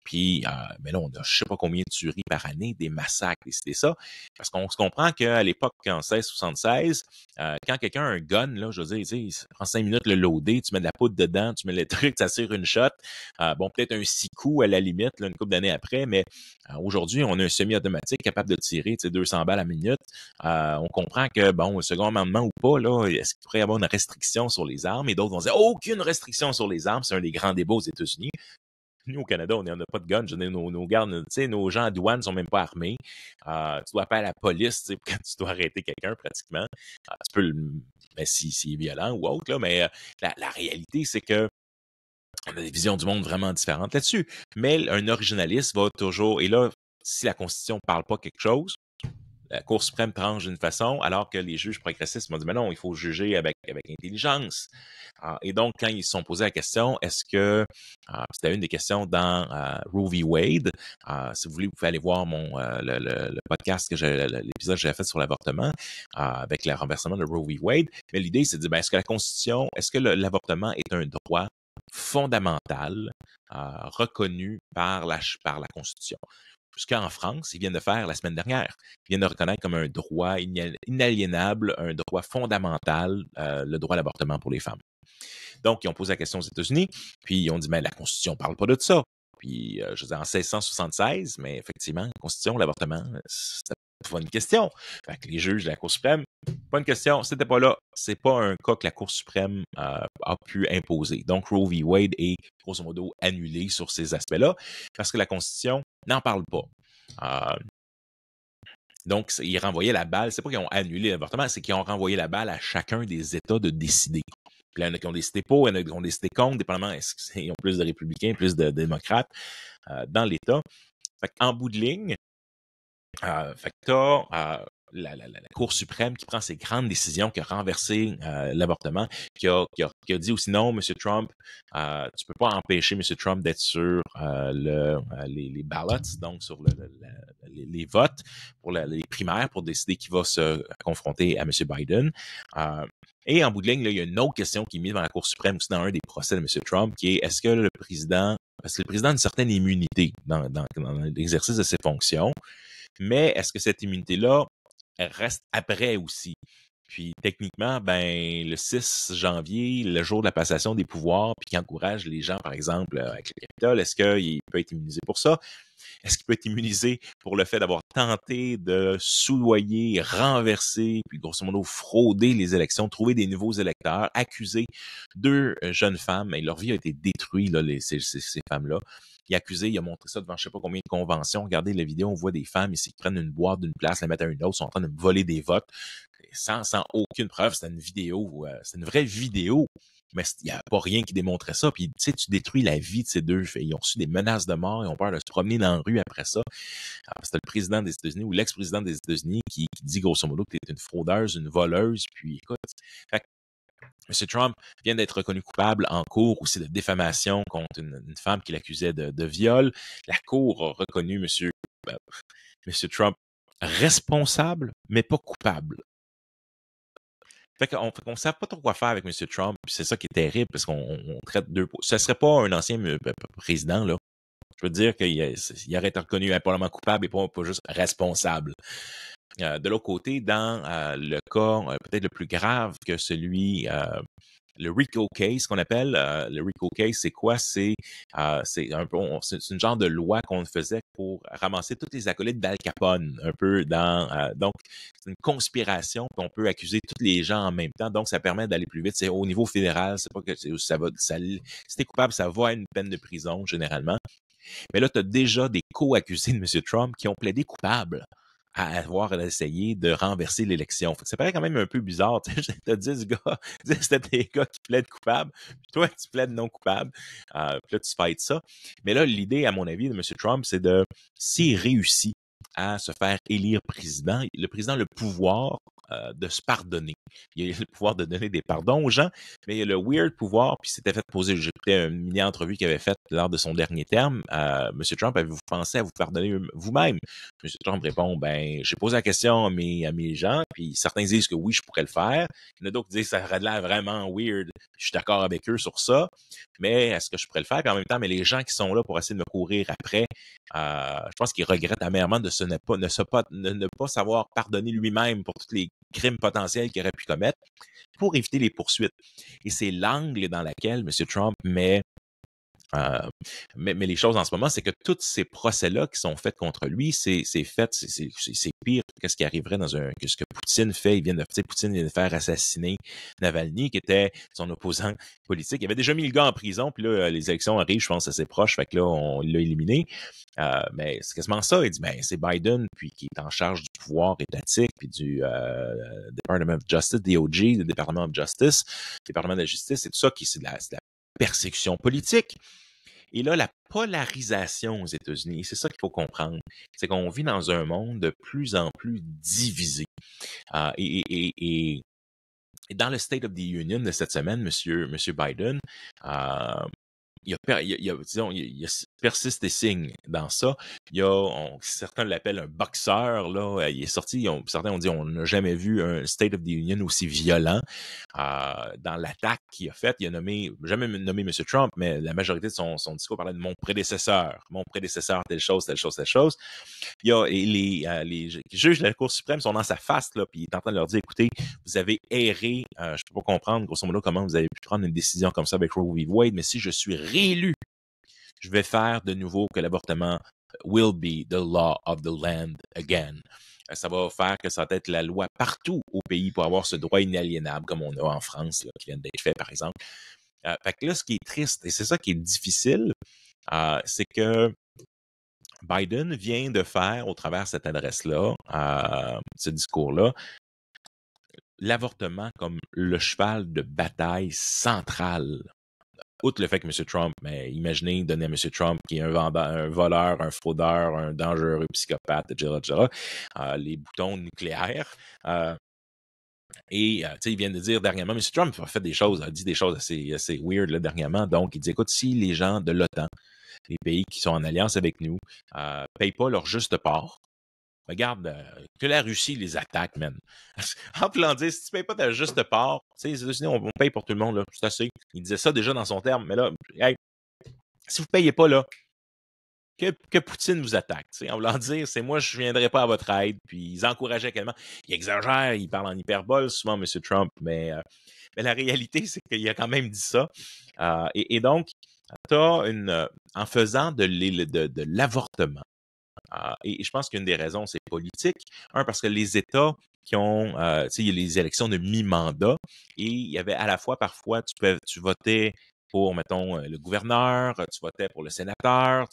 Puis, mais là, on a je sais pas combien de tueries par année, des massacres, et ça. Parce qu'on se comprend qu'à l'époque, en 1676, quand quelqu'un a un gun, là, je veux dire, tu sais, prend 5 minutes le loader, tu mets de la poudre dedans, tu mets le truc, ça tire une shot. Bon, peut-être un 6 coups à la limite, là, une couple d'années après, mais aujourd'hui, on a un semi-automatique capable de tirer, tu sais, 200 balles à minute. On comprend que, bon, le second amendement ou pas, là, est-ce qu'il pourrait y avoir une restriction sur les armes? Et d'autres vont dire, aucune restriction sur les armes. C'est un des grands débats aux États-Unis. Nous, au Canada, on n'a pas de gun. Nos gardes, tu sais, nos gens à douane sont même pas armés. Tu dois appeler à la police, tu sais, quand tu dois arrêter quelqu'un, pratiquement. Tu peux ben, s'il est violent ou autre, là, mais la réalité, c'est que on a des visions du monde vraiment différentes là-dessus. Mais un originaliste va toujours, et là, si la Constitution ne parle pas quelque chose, la Cour suprême tranche d'une façon, alors que les juges progressistes m'ont dit, mais non, il faut juger avec intelligence. Et donc, quand ils se sont posés la question, est-ce que, c'était une des questions dans Roe v. Wade, si vous voulez, vous pouvez aller voir le podcast, l'épisode que j'avais fait sur l'avortement, avec le renversement de Roe v. Wade. Mais l'idée, c'est de dire, ben, est-ce que la Constitution, est-ce que l'avortement est un droit fondamental reconnu par la Constitution? Ce qu'en France, ils viennent de faire la semaine dernière. Ils viennent de reconnaître comme un droit inaliénable, un droit fondamental, le droit à l'avortement pour les femmes. Donc, ils ont posé la question aux États-Unis, puis ils ont dit, mais la Constitution ne parle pas de ça. Puis, je veux dire, en 1676, mais effectivement, la Constitution, l'avortement, c'était pas une question. Fait que les juges de la Cour suprême, pas une question, c'était pas là. C'est pas un cas que la Cour suprême a pu imposer. Donc, Roe v. Wade est, grosso modo, annulé sur ces aspects-là, parce que la Constitution n'en parle pas. Donc, ils renvoyaient la balle. C'est pas qu'ils ont annulé l'avortement, c'est qu'ils ont renvoyé la balle à chacun des États de décider. Puis là, il y en a qui ont décidé pour, il y en a qui ont décidé contre, dépendamment, est-ce qu'ils ont plus de républicains, plus de démocrates dans l'État. Fait qu'en bout de ligne, fait que t'as la Cour suprême qui prend ces grandes décisions, qui a renversé l'avortement, qui a dit aussi non, M. Trump, tu peux pas empêcher M. Trump d'être sur les ballots, donc sur les votes pour les primaires pour décider qui va se confronter à M. Biden. Et en bout de ligne, là, il y a une autre question qui est mise devant la Cour suprême aussi dans un des procès de M. Trump, qui est est-ce que le président, parce que le président a une certaine immunité dans l'exercice de ses fonctions, mais est-ce que cette immunité-là reste après aussi? Puis techniquement, ben le 6 janvier, le jour de la passation des pouvoirs, puis qui encourage les gens, par exemple, avec le Capitole, est-ce qu'il peut être immunisé pour ça? Est-ce qu'il peut être immunisé pour le fait d'avoir tenté de soudoyer, renverser, puis grosso modo frauder les élections, trouver des nouveaux électeurs, accuser deux jeunes femmes, et leur vie a été détruite, là, ces femmes-là. Il a accusé, il a montré ça devant je sais pas combien de conventions. Regardez la vidéo, on voit des femmes ici qui prennent une boîte d'une place, la mettent à une autre, sont en train de me voler des votes sans aucune preuve. C'était une vidéo, c'est une vraie vidéo, mais il n'y a pas rien qui démontrait ça. Puis tu sais, tu détruis la vie de ces deux filles. Ils ont reçu des menaces de mort, ils ont peur de se promener dans la rue après ça. C'était le président des États-Unis ou l'ex-président des États-Unis qui dit grosso modo que tu es une fraudeuse, une voleuse. Puis écoute, fait, M. Trump vient d'être reconnu coupable en cour aussi de diffamation contre une femme qui l'accusait de viol. La cour a reconnu M. Trump responsable, mais pas coupable. Fait qu'on ne sait pas trop quoi faire avec M. Trump, puis c'est ça qui est terrible, parce qu'on traite deux... Ce serait pas un ancien président, là. Je veux dire qu'il aurait été reconnu probablement coupable et pas juste responsable. De l'autre côté, dans le cas peut-être le plus grave que celui... le RICO case qu'on appelle, le RICO case, c'est quoi? C'est une genre de loi qu'on faisait pour ramasser toutes les acolytes d'Al Capone, un peu dans... donc, c'est une conspiration qu'on peut accuser tous les gens en même temps, donc ça permet d'aller plus vite. C'est au niveau fédéral, c'est pas que si t'es coupable, ça va à une peine de prison, généralement. Mais là, tu as déjà des co-accusés de M. Trump qui ont plaidé coupable à avoir essayé de renverser l'élection. Ça paraît quand même un peu bizarre. Tu as 10 gars, 10 des gars qui plaident coupable, puis toi, tu plaides non coupable. Puis là, tu fights ça. Mais là, l'idée, à mon avis, de M. Trump, c'est s'il réussit à se faire élire président, le président a le pouvoir de se pardonner. Il a le pouvoir de donner des pardons aux gens, mais il a le weird pouvoir, puis c'était fait poser, j'ai écouté une mini-entrevue qu'il avait faite lors de son dernier terme. M. Trump, avez-vous pensé à vous pardonner vous-même? M. Trump répond, ben, j'ai posé la question à mes gens, puis certains disent que oui, je pourrais le faire. Il y en a d'autres qui disent que ça aurait l'air vraiment weird. Je suis d'accord avec eux sur ça, mais est-ce que je pourrais le faire? Puis en même temps, mais les gens qui sont là pour essayer de me courir après, je pense qu'il regrette amèrement de ne pas savoir pardonner lui-même pour tous les crimes potentiels qu'il aurait pu commettre pour éviter les poursuites. Et c'est l'angle dans lequel M. Trump met Euh, mais les choses en ce moment, c'est que tous ces procès-là qui sont faits contre lui, c'est pire que ce qui arriverait que ce que Poutine fait. Poutine vient de faire assassiner Navalny, qui était son opposant politique. Il avait déjà mis le gars en prison, puis là, les élections arrivent, je pense, assez proches, fait que là, on l'a éliminé. Mais c'est quasiment ça. Il dit, c'est Biden, puis qui est en charge du pouvoir étatique, puis du Department of Justice, DOJ, le Department of Justice, Département de la Justice, c'est tout ça c'est de la persécution politique. Et là, la polarisation aux États-Unis, c'est ça qu'il faut comprendre, c'est qu'on vit dans un monde de plus en plus divisé. Et dans le State of the Union de cette semaine, Monsieur Biden, il y a persiste et signe dans ça. Certains l'appellent un boxeur, là. Il est sorti, certains ont dit on n'a jamais vu un State of the Union aussi violent. Dans l'attaque qu'il a faite, il a jamais nommé M. Trump, mais la majorité de son discours parlait de mon prédécesseur, telle chose, telle chose, telle chose. Il y a les juges de la Cour suprême sont dans sa face, là, puis il est en train de leur dire, écoutez, vous avez erré, je peux pas comprendre, grosso modo, comment vous avez pu prendre une décision comme ça avec Roe v. Wade, mais si je suis réélu, je vais faire de nouveau que l'avortement will be the law of the land again. Ça va faire que ça va être la loi partout au pays pour avoir ce droit inaliénable, comme on a en France, là, qui vient d'être fait, par exemple. Fait que là, ce qui est triste, et c'est ça qui est difficile, c'est que Biden vient de faire, au travers de cette adresse-là, ce discours-là, l'avortement comme le cheval de bataille central. Outre le fait que M. Trump, imaginez donner à M. Trump, qui est un voleur, un fraudeur, un dangereux psychopathe, etc., les boutons nucléaires. Il vient de dire dernièrement, M. Trump a dit des choses assez weird là, dernièrement. Donc, il dit, écoute, si les gens de l'OTAN, les pays qui sont en alliance avec nous, payent pas leur juste part, regarde, que la Russie les attaque, man. En plan dire, si tu payes pas ta juste part, les États-Unis, on paye pour tout le monde, là, c'est assez. Il disait ça déjà dans son terme, mais là, hey, si vous payez pas, là, que Poutine vous attaque. En voulant dire, c'est moi, je viendrai pas à votre aide. Puis ils encourageaient également. Il exagère, il parle en hyperbole, souvent, M. Trump, mais la réalité, c'est qu'il a quand même dit ça. Et donc, en faisant de l'avortement, et je pense qu'une des raisons, c'est politique. Parce que les États qui ont, il y a les élections de mi-mandat et il y avait à la fois, parfois, tu votais pour, mettons, le gouverneur, tu votais pour le sénateur,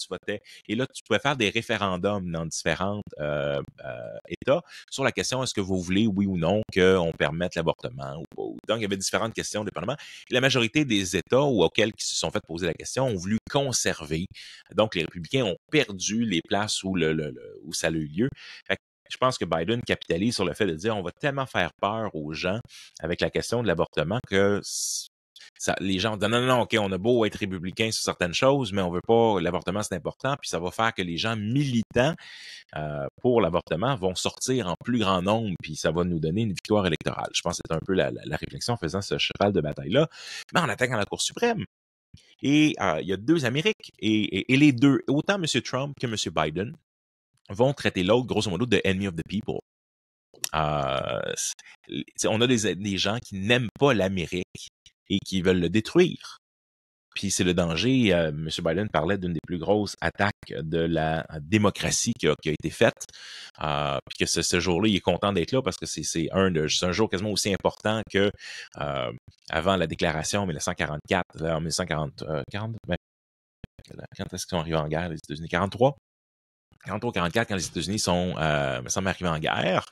et là, tu pouvais faire des référendums dans différents États sur la question, est-ce que vous voulez, oui ou non, qu'on permette l'avortement ou pas. Donc, il y avait différentes questions, dépendamment. Et la majorité des États auxquels ils se sont fait poser la question ont voulu conserver. Donc, les républicains ont perdu les places où ça a eu lieu. Fait que je pense que Biden capitalise sur le fait de dire on va tellement faire peur aux gens avec la question de l'avortement que les gens disent non, OK, on a beau être républicain sur certaines choses, mais on veut pas, l'avortement c'est important, puis ça va faire que les gens militants pour l'avortement vont sortir en plus grand nombre, puis ça va nous donner une victoire électorale. Je pense que c'est un peu la réflexion en faisant ce cheval de bataille-là, mais en attaquant la Cour suprême. Et il y a deux Amériques, et les deux, autant M. Trump que M. Biden, vont traiter l'autre, grosso modo, de enemy of the people. On a des gens qui n'aiment pas l'Amérique et qui veulent le détruire. Puis c'est le danger. M. Biden parlait d'une des plus grosses attaques de la démocratie qui a été faite. Puis que ce jour-là, il est content d'être là parce que c'est un jour quasiment aussi important que avant la déclaration en 1944. En 1940, quand est-ce qu'ils sont arrivés en guerre, les États-Unis? 43? 43-44, quand les États-Unis me semble, arrivés en guerre.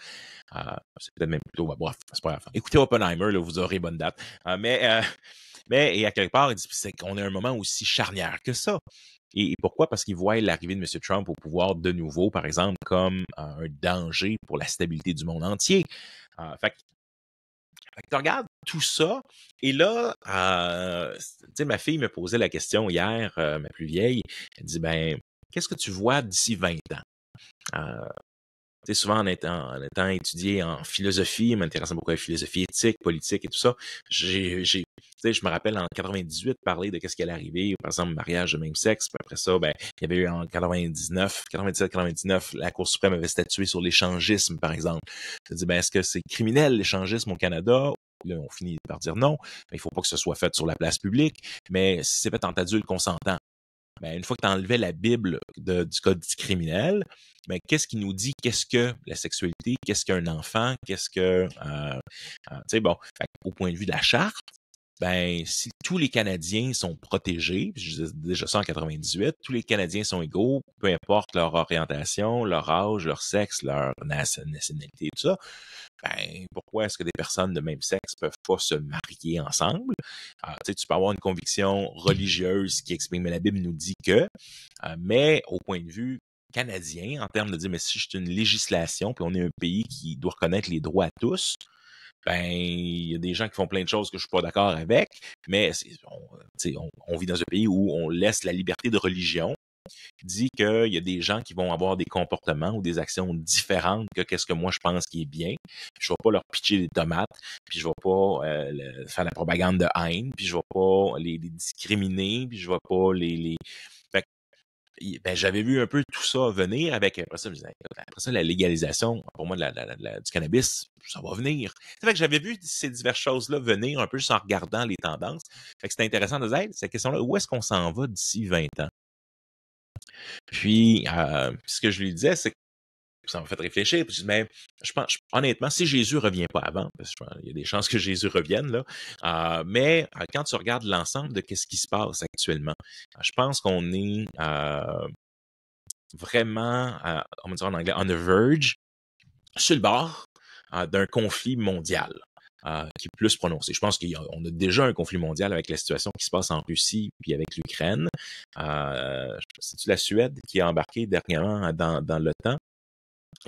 C'est peut-être même plutôt, bref, c'est pas grave. Écoutez Oppenheimer, là, vous aurez bonne date. Mais et à quelque part, il dit c'est qu'on est à un moment aussi charnière que ça. Et pourquoi? Parce qu'il voit l'arrivée de M. Trump au pouvoir de nouveau, par exemple, comme un danger pour la stabilité du monde entier. Fait que tu regardes tout ça, et là, tu sais, ma fille me posait la question hier, ma plus vieille, elle dit, qu'est-ce que tu vois d'ici 20 ans? Tu sais, souvent, en étant étudié en philosophie, m'intéressant beaucoup à la philosophie éthique, politique et tout ça, tu sais, je me rappelle en 98 parler de qu'est-ce qui allait arriver, par exemple, mariage de même sexe, puis après ça, il y avait eu en 97-99, la Cour suprême avait statué sur l'échangisme, par exemple. Je dis, est-ce que c'est criminel, l'échangisme au Canada? Là, on finit par dire non, il faut pas que ce soit fait sur la place publique, mais si c'est fait entre adultes consentants, ben, une fois que tu enlevais la Bible du code criminel, ben, qu'est-ce qui nous dit qu'est-ce que la sexualité, qu'est-ce qu'un enfant, qu'est-ce que... tu sais, bon, au point de vue de la charte, ben, si tous les Canadiens sont protégés, puis je disais déjà ça en 98, tous les Canadiens sont égaux, peu importe leur orientation, leur âge, leur sexe, leur nationalité, tout ça, ben, pourquoi est-ce que des personnes de même sexe peuvent pas se marier ensemble? Tu sais, tu peux avoir une conviction religieuse qui exprime, mais la Bible nous dit que, mais au point de vue canadien, en termes de dire, mais si c'est une législation, puis on est un pays qui doit reconnaître les droits à tous, ben, il y a des gens qui font plein de choses que je suis pas d'accord avec, mais on vit dans un pays où on laisse la liberté de religion, dit qu'il y a des gens qui vont avoir des comportements ou des actions différentes que qu'est-ce que moi je pense qui est bien. Puis je vais pas leur pitcher des tomates, puis je vais pas faire la propagande de haine, puis je vais pas les discriminer, puis je vais pas les... Fait que, ben, j'avais vu un peu tout ça venir avec, après ça, je disais, après ça, la légalisation, pour moi, du cannabis, ça va venir. C'est fait que j'avais vu ces diverses choses-là venir un peu juste en regardant les tendances. Fait que c'était intéressant de dire, hey, cette question-là, où est-ce qu'on s'en va d'ici 20 ans? Puis, ce que je lui disais, c'est que ça m'a fait réfléchir. Puis je dis, mais je pense, honnêtement, si Jésus revient pas avant, parce que il y a des chances que Jésus revienne, là, mais quand tu regardes l'ensemble de ce qui se passe actuellement, je pense qu'on est vraiment, on va dire en anglais, on the verge, sur le bord d'un conflit mondial. Qui est plus prononcé. Je pense qu'on a déjà un conflit mondial avec la situation qui se passe en Russie puis avec l'Ukraine. C'est-tu la Suède qui a embarqué dernièrement dans l'OTAN?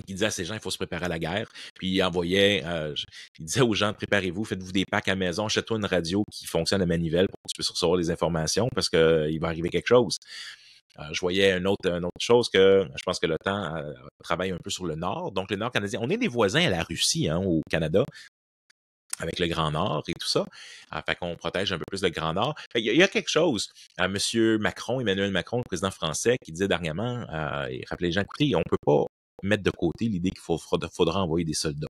Qui disait à ces gens, il faut se préparer à la guerre. Puis il disait aux gens, préparez-vous, faites-vous des packs à la maison, achète-toi une radio qui fonctionne à manivelle pour que tu puisses recevoir les informations parce qu'il va arriver quelque chose. Je voyais une autre chose que je pense que l'OTAN travaille un peu sur le Nord. Donc, le Nord canadien, on est des voisins à la Russie, au Canada, avec le Grand Nord et tout ça. Fait qu'on protège un peu plus le Grand Nord. Il y a quelque chose. Monsieur Macron, Emmanuel Macron, le président français, qui disait dernièrement, il rappelait les gens, écoutez, on peut pas mettre de côté l'idée qu'il faudra envoyer des soldats.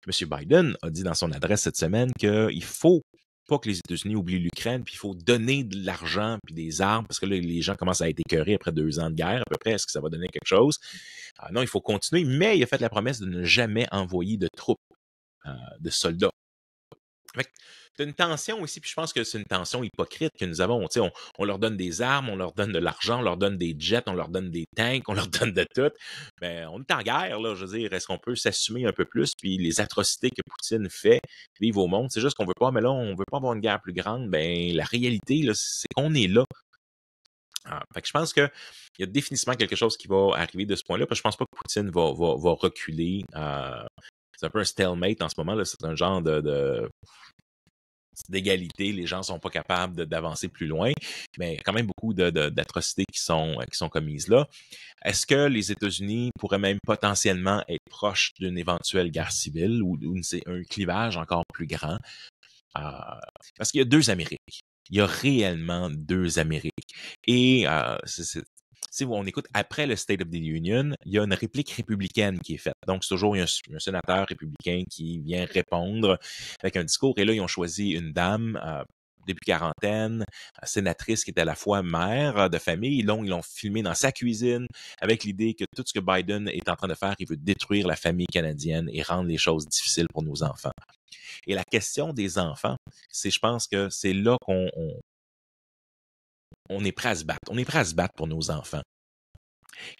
Monsieur Biden a dit dans son adresse cette semaine qu'il faut pas que les États-Unis oublient l'Ukraine, puis il faut donner de l'argent puis des armes, parce que là, les gens commencent à être écœurés après 2 ans de guerre, à peu près. Est-ce que ça va donner quelque chose? Non, il faut continuer, mais il a fait la promesse de ne jamais envoyer de troupes, de soldats. C'est une tension aussi, puis je pense que c'est une tension hypocrite que nous avons. On leur donne des armes, on leur donne de l'argent, on leur donne des jets, on leur donne des tanks, on leur donne de tout. Mais on est en guerre, là, je veux dire, est-ce qu'on peut s'assumer un peu plus? Puis les atrocités que Poutine fait vivre au monde, c'est juste qu'on veut pas, mais là, on veut pas avoir une guerre plus grande. Ben, la réalité, là, c'est qu'on est là. Fait que je pense qu'il y a définitivement quelque chose qui va arriver de ce point-là, parce que je pense pas que Poutine va reculer. C'est un peu un stalemate en ce moment, là. C'est un genre d'égalité, les gens sont pas capables d'avancer plus loin, mais il y a quand même beaucoup d'atrocités qui sont commises là. Est-ce que les États-Unis pourraient même potentiellement être proches d'une éventuelle guerre civile ou un clivage encore plus grand? Parce qu'il y a 2 Amériques. Il y a réellement 2 Amériques. Et si on écoute après le State of the Union, il y a une réplique républicaine qui est faite. Donc, c'est toujours un sénateur républicain qui vient répondre avec un discours. Et là, ils ont choisi une dame, début quarantaine, sénatrice qui était à la fois mère de famille. Donc, ils l'ont filmé dans sa cuisine avec l'idée que tout ce que Biden est en train de faire, il veut détruire la famille canadienne et rendre les choses difficiles pour nos enfants. Et la question des enfants, je pense que c'est là qu'on est prêt à se battre. On est prêt à se battre pour nos enfants.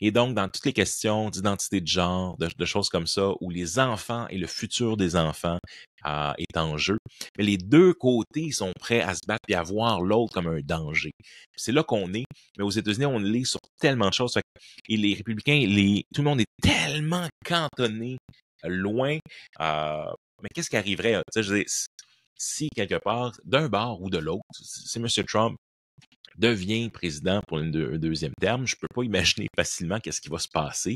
Et donc, dans toutes les questions d'identité de genre, de choses comme ça, où les enfants et le futur des enfants est en jeu, mais les 2 côtés sont prêts à se battre et à voir l'autre comme un danger. C'est là qu'on est, mais aux États-Unis, on l'est sur tellement de choses. Et les républicains, tout le monde est tellement cantonné loin. Mais qu'est-ce qui arriverait? Je veux dire, si quelque part, d'un bord ou de l'autre, si M. Trump devient président pour un 2e terme, je peux pas imaginer facilement qu'est-ce qui va se passer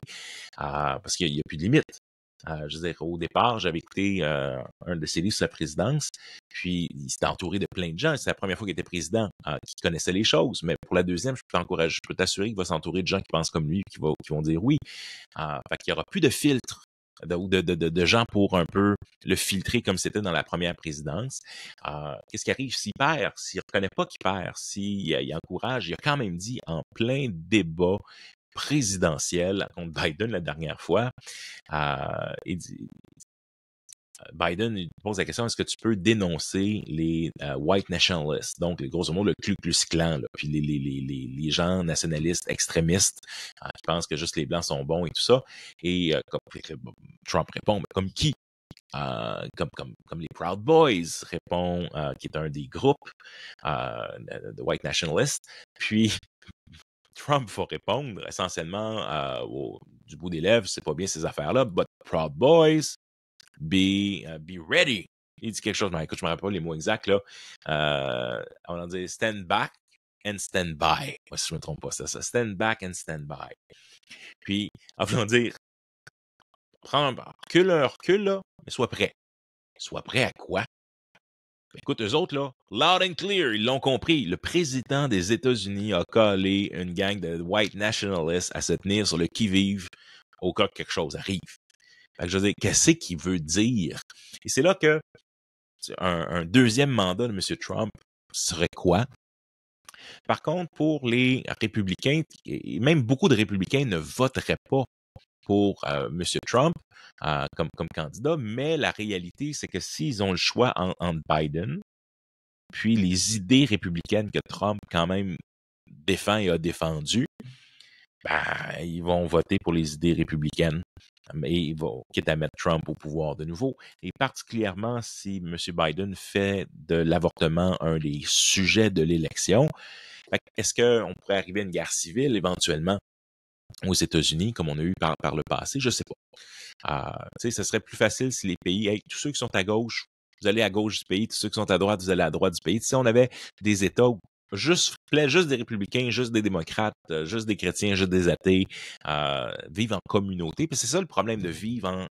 parce qu'il y a plus de limite. Je veux dire, au départ, j'avais écouté un de ses livres sur la présidence, puis il s'était entouré de plein de gens. C'est la première fois qu'il était président, qui connaissait les choses. Mais pour la 2e, je peux t'assurer qu'il va s'entourer de gens qui pensent comme lui, qui vont dire oui. Fait qu'il y aura plus de filtre de gens pour un peu le filtrer comme c'était dans la première présidence. Qu'est-ce qui arrive s'il perd, s'il reconnaît pas qu'il perd, s'il encourage, il a quand même dit en plein débat présidentiel contre Biden la dernière fois, il dit, Biden il pose la question, est-ce que tu peux dénoncer les white nationalists, donc grosso modo le Ku Klux Klan, là, puis les gens nationalistes extrémistes qui pensent que juste les Blancs sont bons et tout ça. Et Trump répond, mais comme qui? Comme les Proud Boys répond, qui est un des groupes de white nationalists. Puis Trump va répondre essentiellement du bout des lèvres, c'est pas bien ces affaires-là, but Proud Boys, be ready. Il dit quelque chose, mais écoute, je me rappelle pas les mots exacts, là. On va dire stand back and stand by. Moi, si je me trompe pas, c'est ça. Stand back and stand by. Puis, en voulant dire, recule, là, mais sois prêt. Sois prêt à quoi? Écoute, eux autres, là, loud and clear, ils l'ont compris. Le président des États-Unis a collé une gang de white nationalists à se tenir sur le qui-vive au cas que quelque chose arrive. Fait que je veux dire, qu'est-ce qu'il veut dire? Et c'est là que un deuxième mandat de M. Trump serait quoi? Par contre, pour les républicains, et même beaucoup de républicains ne voteraient pas pour M. Trump comme candidat, mais la réalité, c'est que s'ils ont le choix entre Biden, puis les idées républicaines que Trump quand même défend et a défendues, ben, ils vont voter pour les idées républicaines. Mais ils vont, quitte à mettre Trump au pouvoir de nouveau. Et particulièrement si M. Biden fait de l'avortement un des sujets de l'élection, est-ce qu'on pourrait arriver à une guerre civile éventuellement aux États-Unis, comme on a eu par le passé? Je ne sais pas. Ce serait plus facile si les pays, tous ceux qui sont à gauche, vous allez à gauche du pays, tous ceux qui sont à droite, vous allez à droite du pays. Si on avait des États où juste des républicains, juste des démocrates, juste des chrétiens, juste des athées, vivent en communauté. Puis c'est ça le problème de vivre un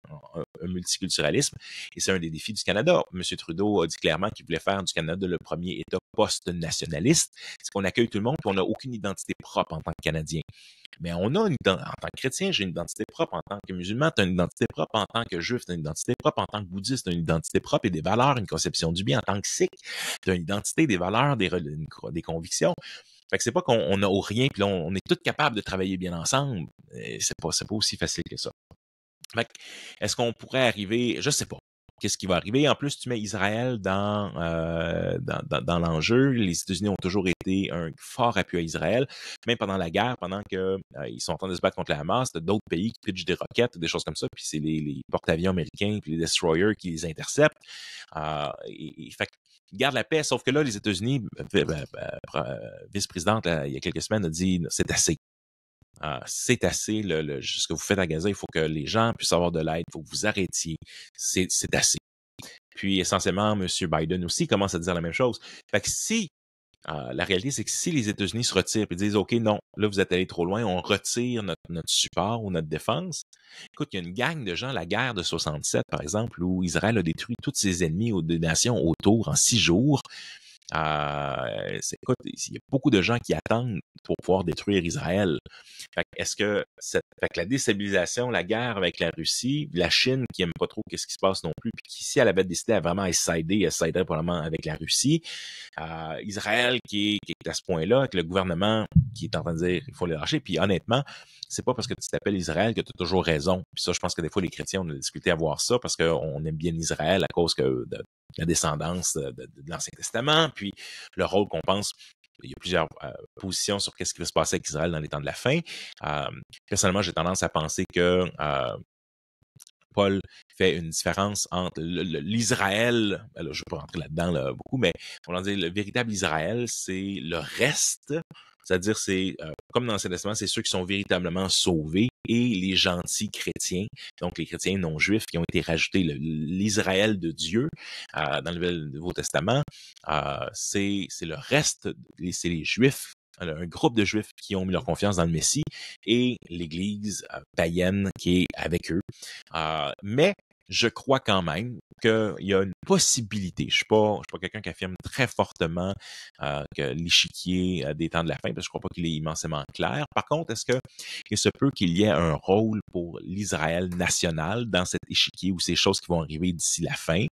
multiculturalisme. Et c'est un des défis du Canada. M. Trudeau a dit clairement qu'il voulait faire du Canada le premier État post-nationaliste. C'est qu'on accueille tout le monde, puis on n'a aucune identité propre en tant que Canadien. Mais on a en tant que chrétien, j'ai une identité propre, en tant que musulman, tu as une identité propre, en tant que juif, tu as une identité propre, en tant que bouddhiste, tu as une identité propre et des valeurs, une conception du bien, en tant que sikh, tu as une identité, des valeurs, des convictions. Fait que c'est pas qu'on n'a rien, puis là, on est tous capables de travailler bien ensemble. C'est pas aussi facile que ça. Fait que, est-ce qu'on pourrait arriver, je sais pas. Qu'est-ce qui va arriver? En plus, tu mets Israël dans l'enjeu. Les États-Unis ont toujours été un fort appui à Israël, même pendant la guerre, pendant que ils sont en train de se battre contre la Hamas, t'as d'autres pays qui pitchent des roquettes, des choses comme ça, puis c'est les porte-avions américains puis les destroyers qui les interceptent. Fait que, garde la paix, sauf que là, les États-Unis, vice-présidente, il y a quelques semaines, a dit c'est assez. C'est assez, ce que vous faites à Gaza, il faut que les gens puissent avoir de l'aide, il faut que vous arrêtiez, c'est assez. Puis essentiellement, M. Biden aussi commence à dire la même chose. Fait que si, la réalité, c'est que si les États-Unis se retirent et disent, OK, non, là, vous êtes allé trop loin, on retire notre support ou notre défense. Écoute, il y a une gang de gens, la guerre de 67, par exemple, où Israël a détruit tous ses ennemis des nations autour en 6 jours. Écoute, il y a beaucoup de gens qui attendent pour pouvoir détruire Israël. Fait que la déstabilisation, la guerre avec la Russie, la Chine qui aime pas trop qu'est-ce qui se passe non plus, puis qui, si elle avait décidé à vraiment sider, elle siderait probablement avec la Russie. Israël qui est à ce point-là, avec le gouvernement qui est en train de dire il faut le lâcher. Puis honnêtement, c'est pas parce que tu t'appelles Israël que tu as toujours raison. Puis ça, je pense que des fois, les chrétiens, on a discuté à voir ça parce qu'on aime bien Israël à cause de la descendance de l'Ancien Testament, puis le rôle qu'on pense. Il y a plusieurs positions sur qu'est-ce qui va se passer avec Israël dans les temps de la fin. Personnellement, j'ai tendance à penser que Paul fait une différence entre l'Israël, alors je ne vais pas rentrer là-dedans beaucoup, mais on va dire le véritable Israël, c'est le reste, c'est-à-dire c'est comme dans l'Ancien Testament, c'est ceux qui sont véritablement sauvés et les gentils chrétiens, donc les chrétiens non juifs qui ont été rajoutés, l'Israël de Dieu dans le Nouveau Testament, c'est le reste, c'est les juifs, un groupe de Juifs qui ont mis leur confiance dans le Messie et l'Église païenne qui est avec eux. Mais je crois quand même qu'il y a une possibilité. Je suis pas quelqu'un qui affirme très fortement que l'échiquier des temps de la fin, parce que je crois pas qu'il est immensément clair. Par contre, est-ce que il se peut qu'il y ait un rôle pour l'Israël national dans cet échiquier ou ces choses qui vont arriver d'ici la fin?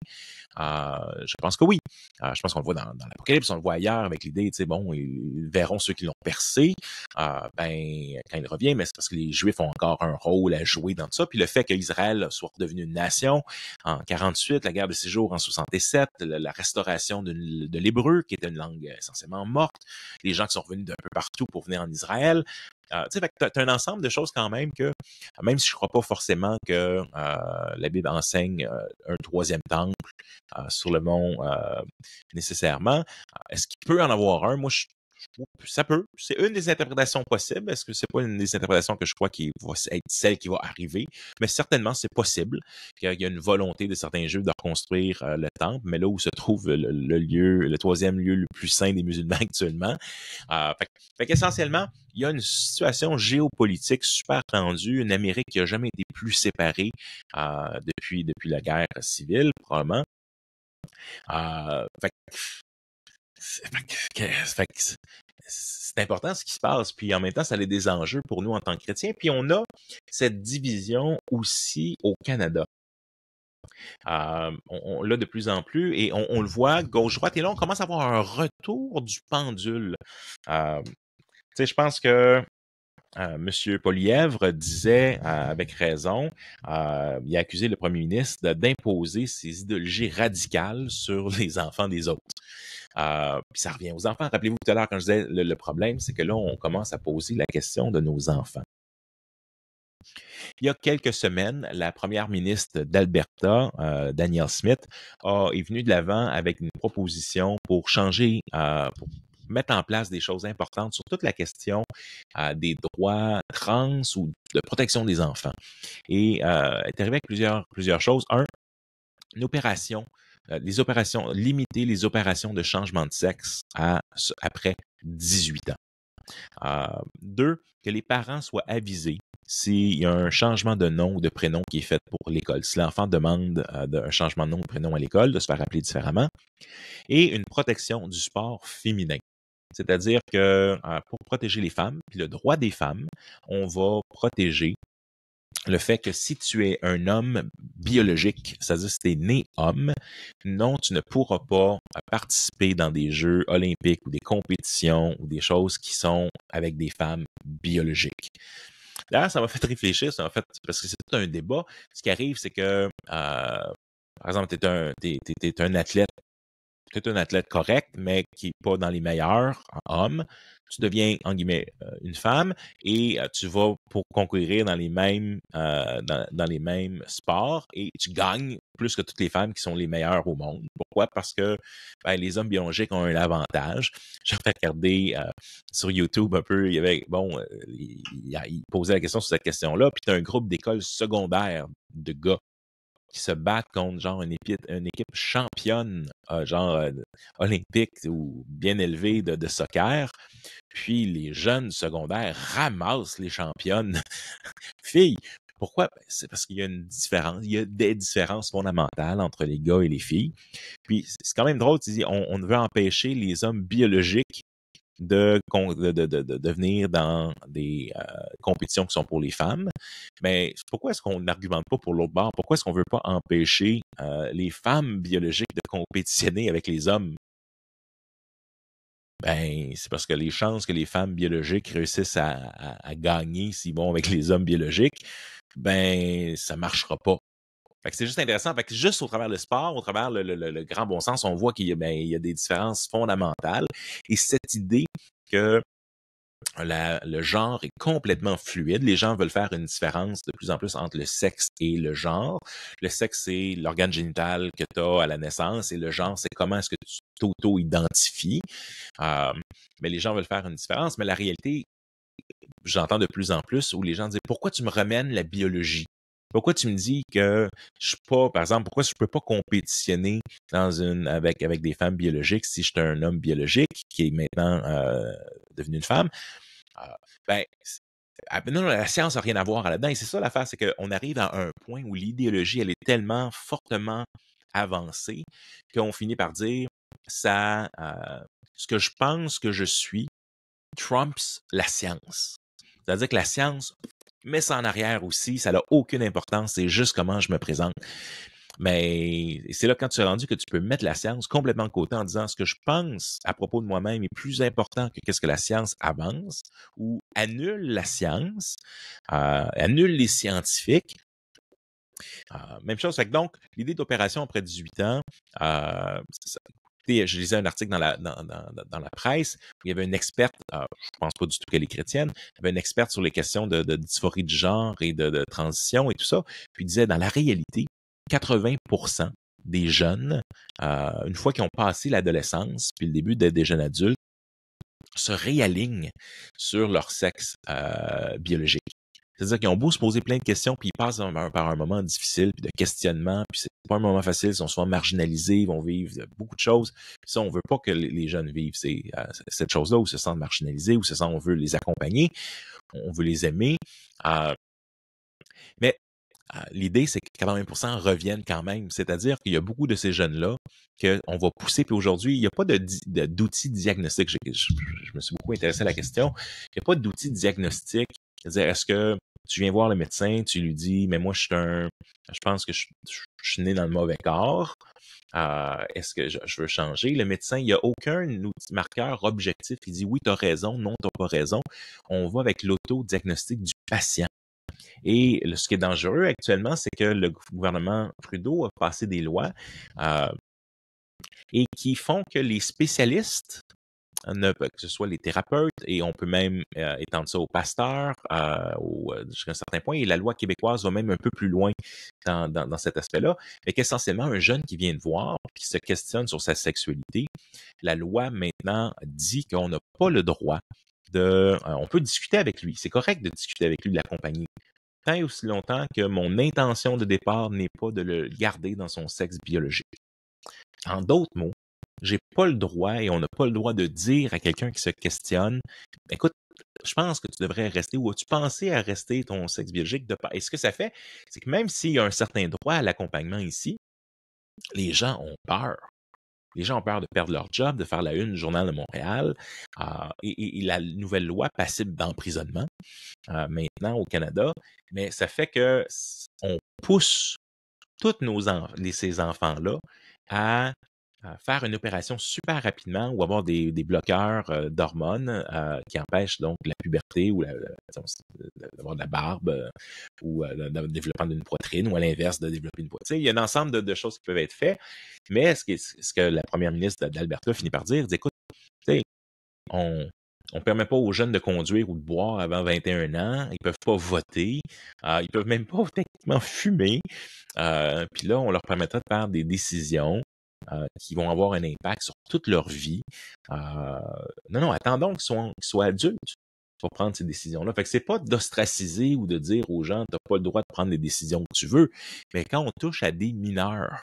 Je pense que oui. Je pense qu'on le voit dans l'Apocalypse, on le voit ailleurs avec l'idée, tu sais, bon, ils verront ceux qui l'ont percé, quand il revient, mais c'est parce que les Juifs ont encore un rôle à jouer dans tout ça. Puis le fait qu'Israël soit redevenu une nation en 48, la guerre de séjour en 67, la restauration de l'hébreu, qui était une langue essentiellement morte, les gens qui sont revenus d'un peu partout pour venir en Israël. Tu sais, t'as un ensemble de choses quand même que, même si je crois pas forcément que la Bible enseigne un troisième temple sur le mont nécessairement, est-ce qu'il peut en avoir un? Moi, ça peut. C'est une des interprétations possibles. Est-ce que c'est pas une des interprétations que je crois qui va être celle qui va arriver? Mais certainement, c'est possible qu'il y a une volonté de certains Juifs de reconstruire le temple, mais là où se trouve le troisième lieu le plus saint des musulmans actuellement. Fait qu'essentiellement, il y a une situation géopolitique super tendue, une Amérique qui a jamais été plus séparée depuis la guerre civile, probablement. Fait que c'est important ce qui se passe, puis en même temps, ça a des enjeux pour nous en tant que chrétiens. Puis on a cette division aussi au Canada. On l'a de plus en plus et on le voit gauche-droite. Et là, on commence à avoir un retour du pendule. Tu sais, je pense que Monsieur Poilièvre disait avec raison, il a accusé le premier ministre d'imposer ses idéologies radicales sur les enfants des autres. Puis ça revient aux enfants. Rappelez-vous tout à l'heure quand je disais le problème, c'est que là, on commence à poser la question de nos enfants. Il y a quelques semaines, la première ministre d'Alberta, Danielle Smith, est venue de l'avant avec une proposition pour changer, pour mettre en place des choses importantes sur toute la question des droits trans ou de protection des enfants. Et elle est arrivée avec plusieurs choses. Une opération, limiter les opérations de changement de sexe après 18 ans. 2, que les parents soient avisés s'il y a un changement de nom ou de prénom qui est fait pour l'école. Si l'enfant demande un changement de nom ou de prénom à l'école, de se faire appeler différemment. Et une protection du sport féminin. C'est-à-dire que pour protéger les femmes, puis le droit des femmes, on va protéger le fait que si tu es un homme biologique, c'est-à-dire si tu es né homme, non, tu ne pourras pas participer dans des Jeux olympiques ou des compétitions ou des choses qui sont avec des femmes biologiques. D'ailleurs, ça m'a fait réfléchir, parce que c'est tout un débat. Ce qui arrive, c'est que, par exemple, tu es un athlète. Tu es un athlète correct, mais qui n'est pas dans les meilleurs hommes. Tu deviens, en guillemets, une femme et tu vas pour concourir dans les mêmes dans les mêmes sports et tu gagnes plus que toutes les femmes qui sont les meilleures au monde. Pourquoi? Parce que les hommes biologiques ont un avantage. J'ai regardé sur YouTube un peu, il y avait, il posait la question sur cette question-là, puis tu as un groupe d'écoles secondaires de gars qui se battent contre genre une équipe championne, olympique ou bien élevée de soccer. Puis les jeunes secondaires ramassent les championnes filles. Pourquoi? C'est parce qu'il y a une différence, il y a des différences fondamentales entre les gars et les filles. Puis c'est quand même drôle, tu dis, on veut empêcher les hommes biologiques de venir dans des compétitions qui sont pour les femmes. Mais pourquoi est-ce qu'on n'argumente pas pour l'autre bord? Pourquoi est-ce qu'on ne veut pas empêcher les femmes biologiques de compétitionner avec les hommes? C'est parce que les chances que les femmes biologiques réussissent à gagner s'ils vont avec les hommes biologiques, ça marchera pas. Fait que c'est juste intéressant. Fait que juste au travers le sport, au travers le grand bon sens, on voit qu'il y a, il y a des différences fondamentales. Et cette idée que le genre est complètement fluide. Les gens veulent faire une différence de plus en plus entre le sexe et le genre. Le sexe, c'est l'organe génital que tu as à la naissance et le genre, c'est comment est-ce que tu t'auto-identifies. Mais les gens veulent faire une différence. Mais la réalité, j'entends de plus en plus où les gens disent « Pourquoi tu me ramènes la biologie? Pourquoi tu me dis que je suis pas, par exemple, pourquoi je peux pas compétitionner avec des femmes biologiques si je suis un homme biologique qui est maintenant devenu une femme? » Non, non, la science n'a rien à voir là-dedans. Et c'est ça l'affaire, c'est qu'on arrive à un point où l'idéologie, elle est tellement fortement avancée qu'on finit par dire ça, ce que je pense que je suis trumps la science. C'est-à-dire que la science met ça en arrière aussi, ça n'a aucune importance, c'est juste comment je me présente. Mais c'est là quand tu es rendu que tu peux mettre la science complètement de côté en disant ce que je pense à propos de moi-même est plus important que qu'est-ce que la science avance ou annule la science, annule les scientifiques. Même chose. Fait que donc, l'idée d'opération après 18 ans, je lisais un article dans la presse où il y avait une experte, je pense pas du tout qu'elle est chrétienne, il y avait une experte sur les questions de dysphorie de genre et de transition et tout ça. Puis il disait, dans la réalité, 80% des jeunes, une fois qu'ils ont passé l'adolescence puis le début des jeunes adultes, se réalignent sur leur sexe biologique. C'est-à-dire qu'ils ont beau se poser plein de questions, puis ils passent par un moment difficile, puis de questionnement, puis c'est pas un moment facile, ils sont souvent marginalisés, ils vont vivre beaucoup de choses. Puis ça, on veut pas que les jeunes vivent cette chose-là, ou se sentent marginalisés, ou se sentent, on veut les accompagner, on veut les aimer. Mais l'idée, c'est que 80% reviennent quand même. C'est-à-dire qu'il y a beaucoup de ces jeunes-là qu'on va pousser. Puis aujourd'hui, il n'y a pas d'outils diagnostiques. Je me suis beaucoup intéressé à la question. Il n'y a pas d'outils diagnostiques. C'est-à-dire, est-ce que tu viens voir le médecin, tu lui dis, mais moi, je pense que je suis né dans le mauvais corps. Est-ce que je veux changer? Le médecin, il n'y a aucun outil marqueur objectif. Il dit, oui, tu as raison, non, tu n'as pas raison. On va avec l'autodiagnostic du patient. Et ce qui est dangereux actuellement, c'est que le gouvernement Trudeau a passé des lois et qui font que les spécialistes, que ce soit les thérapeutes, et on peut même étendre ça aux pasteurs jusqu'à un certain point, et la loi québécoise va même un peu plus loin dans cet aspect-là, mais qu'essentiellement, un jeune qui vient de voir, qui se questionne sur sa sexualité, la loi maintenant dit qu'on n'a pas le droit on peut discuter avec lui, c'est correct de discuter avec lui, de l'accompagner, tant et aussi longtemps que mon intention de départ n'est pas de le garder dans son sexe biologique. En d'autres mots, j'ai pas le droit et on n'a pas le droit de dire à quelqu'un qui se questionne, écoute, je pense que tu devrais rester ou as-tu pensé à rester ton sexe biologique Et ce que ça fait, c'est que même s'il y a un certain droit à l'accompagnement ici, les gens ont peur. Les gens ont peur de perdre leur job, de faire la une du Journal de Montréal et la nouvelle loi passible d'emprisonnement maintenant au Canada, mais ça fait que on pousse tous ces enfants-là à faire une opération super rapidement ou avoir des bloqueurs d'hormones qui empêchent donc la puberté ou d'avoir de la barbe ou le développement d'une poitrine ou à l'inverse de développer une poitrine. Il y a un ensemble de choses qui peuvent être faites, mais ce que la première ministre d'Alberta finit par dire, écoute, on ne permet pas aux jeunes de conduire ou de boire avant 21 ans. Ils peuvent pas voter. Ils peuvent même pas techniquement fumer. Puis là, on leur permettra de faire des décisions qui vont avoir un impact sur toute leur vie. Non, attendons qu'ils soient adultes pour prendre ces décisions-là. Fait que c'est pas d'ostraciser ou de dire aux gens, t'as pas le droit de prendre les décisions que tu veux. Mais quand on touche à des mineurs,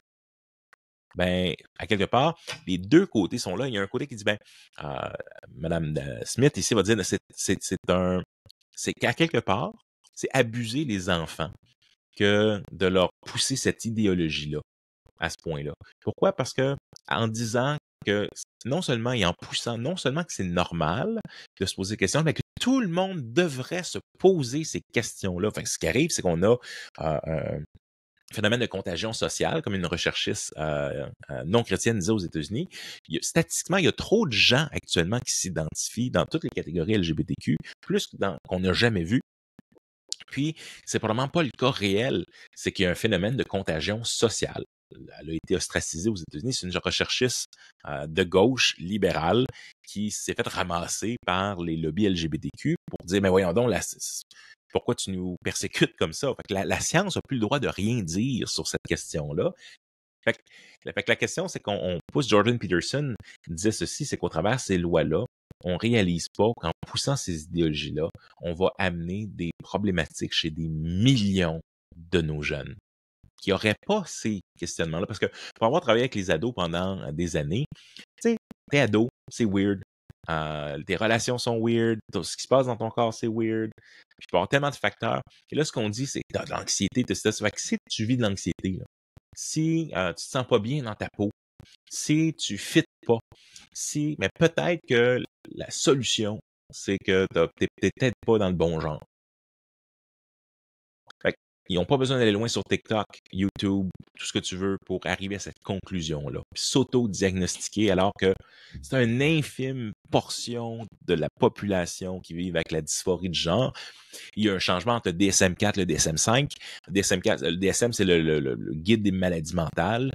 ben, à quelque part, les deux côtés sont là. Il y a un côté qui dit, Madame Smith ici va dire, c'est qu'à quelque part, c'est abuser les enfants que de leur pousser cette idéologie-là à ce point-là. Pourquoi? Parce que en disant que non seulement que c'est normal de se poser des questions, mais que tout le monde devrait se poser ces questions-là. Enfin, ce qui arrive, c'est qu'on a un phénomène de contagion sociale, comme une recherchiste non chrétienne disait aux États-Unis. Statistiquement, il y a trop de gens actuellement qui s'identifient dans toutes les catégories LGBTQ, plus qu'on n'a jamais vu. Puis, c'est probablement pas le cas réel, c'est qu'il y a un phénomène de contagion sociale. Elle a été ostracisée aux États-Unis. C'est une recherchiste de gauche libérale qui s'est fait ramasser par les lobbies LGBTQ pour dire, mais voyons donc, pourquoi tu nous persécutes comme ça? Fait que la science n'a plus le droit de rien dire sur cette question-là. Fait que la question, c'est qu'on pousse. Jordan Peterson disait ceci, c'est qu'au travers de ces lois-là, on réalise pas qu'en poussant ces idéologies-là, on va amener des problématiques chez des millions de nos jeunes qui n'auraient pas ces questionnements-là. Parce que pour avoir travaillé avec les ados pendant des années, tu sais, t'es ado, c'est weird. tes relations sont weird, ce qui se passe dans ton corps, c'est weird. Puis il peut y avoir tellement de facteurs. Et là, ce qu'on dit, c'est que tu as de l'anxiété, tu as ça. Fait que si tu vis de l'anxiété, là, si tu te sens pas bien dans ta peau, si tu fites pas, mais peut-être que la solution, c'est que t'es peut-être pas dans le bon genre. Fait ils n'ont pas besoin d'aller loin sur TikTok, YouTube, tout ce que tu veux pour arriver à cette conclusion-là. Puis s'auto-diagnostiquer alors que c'est une infime portion de la population qui vit avec la dysphorie de genre. Il y a un changement entre le DSM-4 et le DSM-5. Le DSM, c'est le guide des maladies mentales,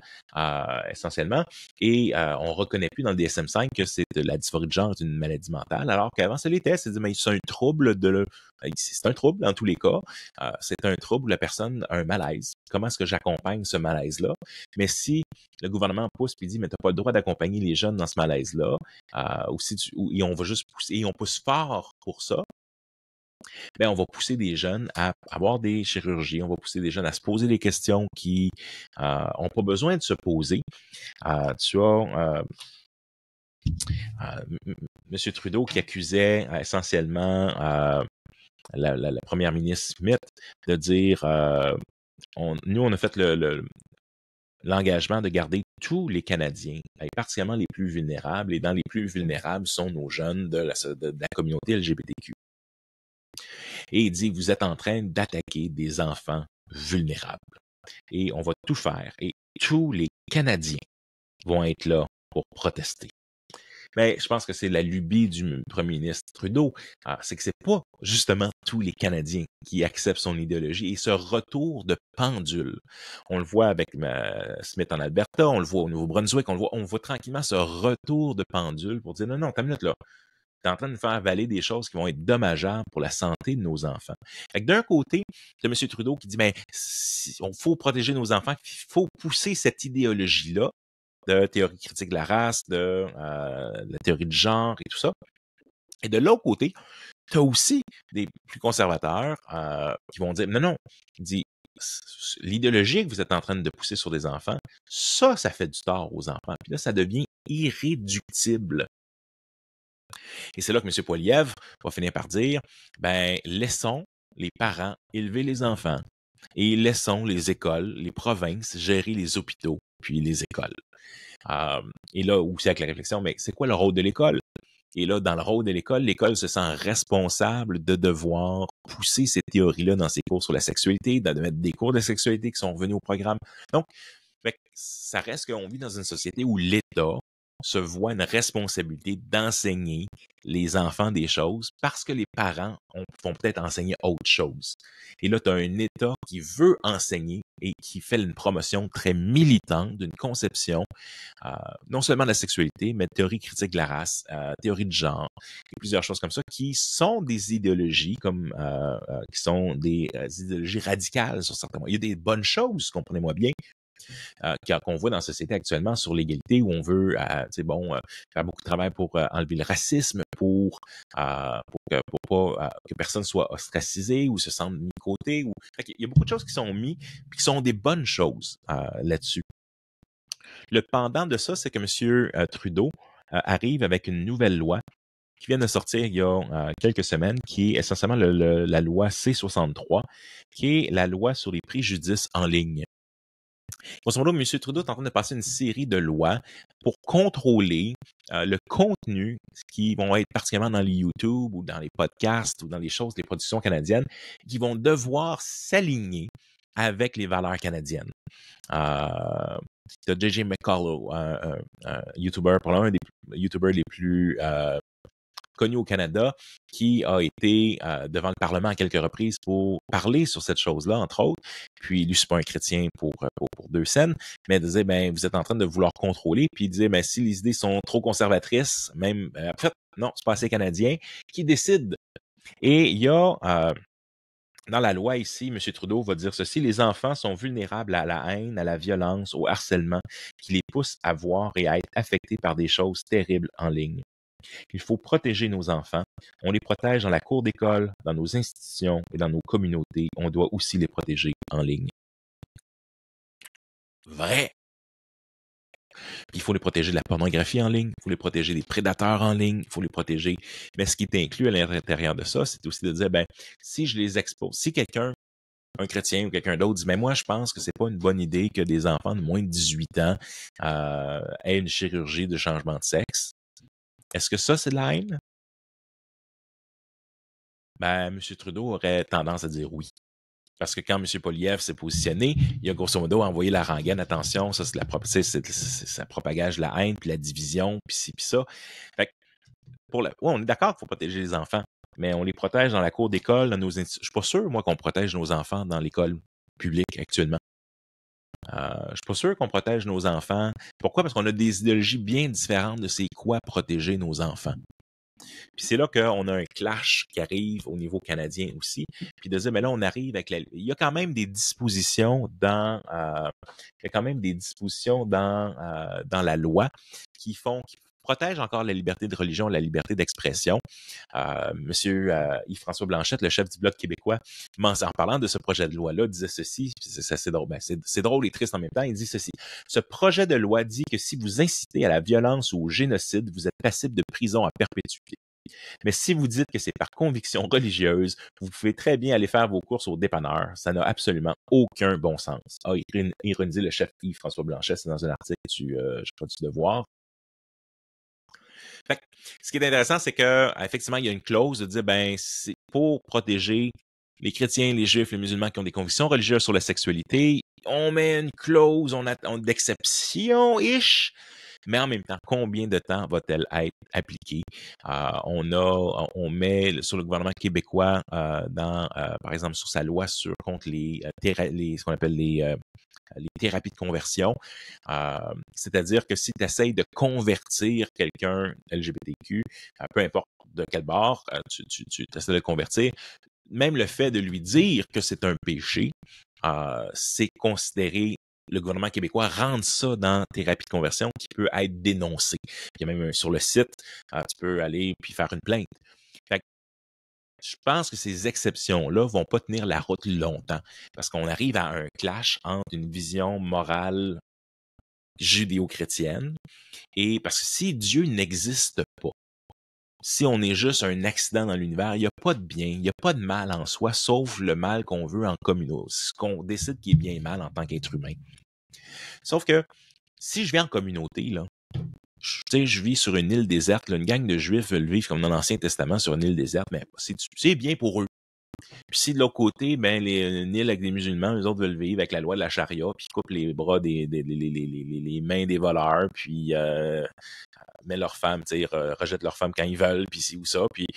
essentiellement. Et on ne reconnaît plus dans le DSM-5 que la dysphorie de genre est une maladie mentale, alors qu'avant, ça l'était. C'est un trouble c'est un trouble dans tous les cas. C'est un trouble où la personne a un malaise. Comment est-ce que j'accompagne ce malaise-là? Mais si le gouvernement pousse et dit, mais tu n'as pas le droit d'accompagner les jeunes dans ce malaise-là, et on va juste pousser, et on pousse fort pour ça, ben, on va pousser des jeunes à avoir des chirurgies, on va pousser des jeunes à se poser des questions qui n'ont pas besoin de se poser. Tu as M. Trudeau qui accusait essentiellement la première ministre Smith de dire nous, on a fait l'engagement de garder tous les Canadiens, et particulièrement les plus vulnérables, et dans les plus vulnérables sont nos jeunes de la communauté LGBTQ. Et il dit, vous êtes en train d'attaquer des enfants vulnérables. Et on va tout faire. Et tous les Canadiens vont être là pour protester. Mais je pense que c'est la lubie du premier ministre Trudeau. C'est que c'est pas justement tous les Canadiens qui acceptent son idéologie et ce retour de pendule. On le voit avec Smith en Alberta, on le voit au Nouveau-Brunswick, on voit tranquillement ce retour de pendule pour dire non, t'as une minute là. Tu es en train de faire avaler des choses qui vont être dommageables pour la santé de nos enfants. Fait que d'un côté, tu as M. Trudeau qui dit on faut protéger nos enfants, il faut pousser cette idéologie-là de théorie critique de la race, de la théorie de genre et tout ça. Et de l'autre côté, tu as aussi des plus conservateurs qui vont dire non, il dit l'idéologie que vous êtes en train de pousser sur des enfants, ça fait du tort aux enfants. Puis là, ça devient irréductible. Et c'est là que M. Poilievre va finir par dire, laissons les parents élever les enfants et laissons les écoles, les provinces gérer les hôpitaux puis les écoles. Et là aussi avec la réflexion, mais c'est quoi le rôle de l'école? Et là, dans le rôle de l'école se sent responsable de devoir pousser ces théories-là dans ses cours sur la sexualité, de mettre des cours de sexualité qui sont revenus au programme. Donc, ça reste qu'on vit dans une société où l'État se voit une responsabilité d'enseigner les enfants des choses parce que les parents vont peut-être enseigner autre chose. Et là, tu as un État qui veut enseigner et qui fait une promotion très militante d'une conception, non seulement de la sexualité, mais de théorie critique de la race, théorie de genre, et plusieurs choses comme ça, qui sont des idéologies qui sont des idéologies radicales sur certains points. Il y a des bonnes choses, comprenez-moi bien, qu'on voit dans la société actuellement sur l'égalité où on veut faire beaucoup de travail pour enlever le racisme, pour pas que personne soit ostracisé ou se sente mis de côté. Il y a beaucoup de choses qui sont mises et qui sont des bonnes choses là-dessus. Le pendant de ça, c'est que M. Trudeau arrive avec une nouvelle loi qui vient de sortir il y a quelques semaines, qui est essentiellement la loi C-63, qui est la loi sur les préjudices en ligne. Grosso modo, M. Trudeau est en train de passer une série de lois pour contrôler le contenu qui vont être particulièrement dans les YouTube ou dans les podcasts ou dans les choses, les productions canadiennes, qui vont devoir s'aligner avec les valeurs canadiennes. Tu as J.J. McCullough, un YouTuber, probablement un des YouTubers les plus connu au Canada, qui a été devant le Parlement à quelques reprises pour parler sur cette chose-là, entre autres. Puis lui, c'est pas un chrétien pour 2 cents, mais il disait, vous êtes en train de vouloir contrôler. Puis il disait, si les idées sont trop conservatrices, même, en fait, non, c'est pas assez canadien, qui décide. Et il y a dans la loi ici, M. Trudeau va dire ceci, les enfants sont vulnérables à la haine, à la violence, au harcèlement, qui les pousse à voir et à être affectés par des choses terribles en ligne. Il faut protéger nos enfants. On les protège dans la cour d'école, dans nos institutions et dans nos communautés. On doit aussi les protéger en ligne. Vrai. il faut les protéger de la pornographie en ligne, il faut les protéger des prédateurs en ligne, il faut les protéger. Mais ce qui est inclus à l'intérieur de ça, c'est aussi de dire, ben, si je les expose, si quelqu'un, un chrétien ou quelqu'un d'autre dit, mais moi, je pense que c'est pas une bonne idée que des enfants de moins de 18 ans aient une chirurgie de changement de sexe, est-ce que ça, c'est de la haine? Ben, M. Trudeau aurait tendance à dire oui. Parce que quand M. Poilievre s'est positionné, il a grosso modo envoyé la rengaine. Attention, ça, ça propagage la haine, puis la division, puis ci, puis ça. Fait que ouais, on est d'accord qu'il faut protéger les enfants, mais on les protège dans la cour d'école, dans nos institutions. Je suis pas sûr, moi, qu'on protège nos enfants dans l'école publique actuellement. Je suis pas sûr qu'on protège nos enfants. Pourquoi? Parce qu'on a des idéologies bien différentes de c'est quoi protéger nos enfants. Puis c'est là qu'on a un clash qui arrive au niveau canadien aussi. Puis de dire, mais là, on arrive avec il y a quand même des dispositions dans dans la loi qui protègent encore la liberté de religion, la liberté d'expression. Monsieur Yves-François Blanchette, le chef du Bloc québécois, en parlant de ce projet de loi-là, disait ceci, c'est drôle, c'est drôle et triste en même temps, il dit ceci. Ce projet de loi dit que si vous incitez à la violence ou au génocide, vous êtes passible de prison à perpétuité. Mais si vous dites que c'est par conviction religieuse, vous pouvez très bien aller faire vos courses au dépanneur. Ça n'a absolument aucun bon sens. Ironisé le chef Yves-François Blanchet, c'est dans un article je crois, du Devoir. Fait que, ce qui est intéressant, c'est que effectivement, il y a une clause de dire, ben, c'est pour protéger les chrétiens, les juifs, les musulmans qui ont des convictions religieuses sur la sexualité. On met une clause d'exception-ish. Mais en même temps, combien de temps va-t-elle être appliquée? On met sur le gouvernement québécois, par exemple, sur sa loi contre ce qu'on appelle les thérapies de conversion. C'est-à-dire que si tu essayes de convertir quelqu'un LGBTQ, peu importe de quel bord, tu essaies de le convertir, même le fait de lui dire que c'est un péché, c'est considéré. Le gouvernement québécois rentre ça dans thérapie de conversion qui peut être dénoncé. Il y a même sur le site, tu peux aller puis faire une plainte. Fait que, je pense que ces exceptions-là vont pas tenir la route longtemps parce qu'on arrive à un clash entre une vision morale judéo-chrétienne et parce que si Dieu n'existe pas, si on est juste un accident dans l'univers, il n'y a pas de bien, il n'y a pas de mal en soi, sauf le mal qu'on veut en communauté, ce qu'on décide qui est bien et mal en tant qu'être humain. Sauf que si je vis en communauté, là, je vis sur une île déserte, là, une gang de Juifs veulent vivre comme dans l'Ancien Testament sur une île déserte, mais c'est bien pour eux. Puis si de l'autre côté, ben une île avec des musulmans, les autres veulent vivre avec la loi de la charia, puis ils coupent les bras les mains des voleurs, puis mettent leurs femmes, rejettent leurs femmes quand ils veulent, puis ci ou ça, puis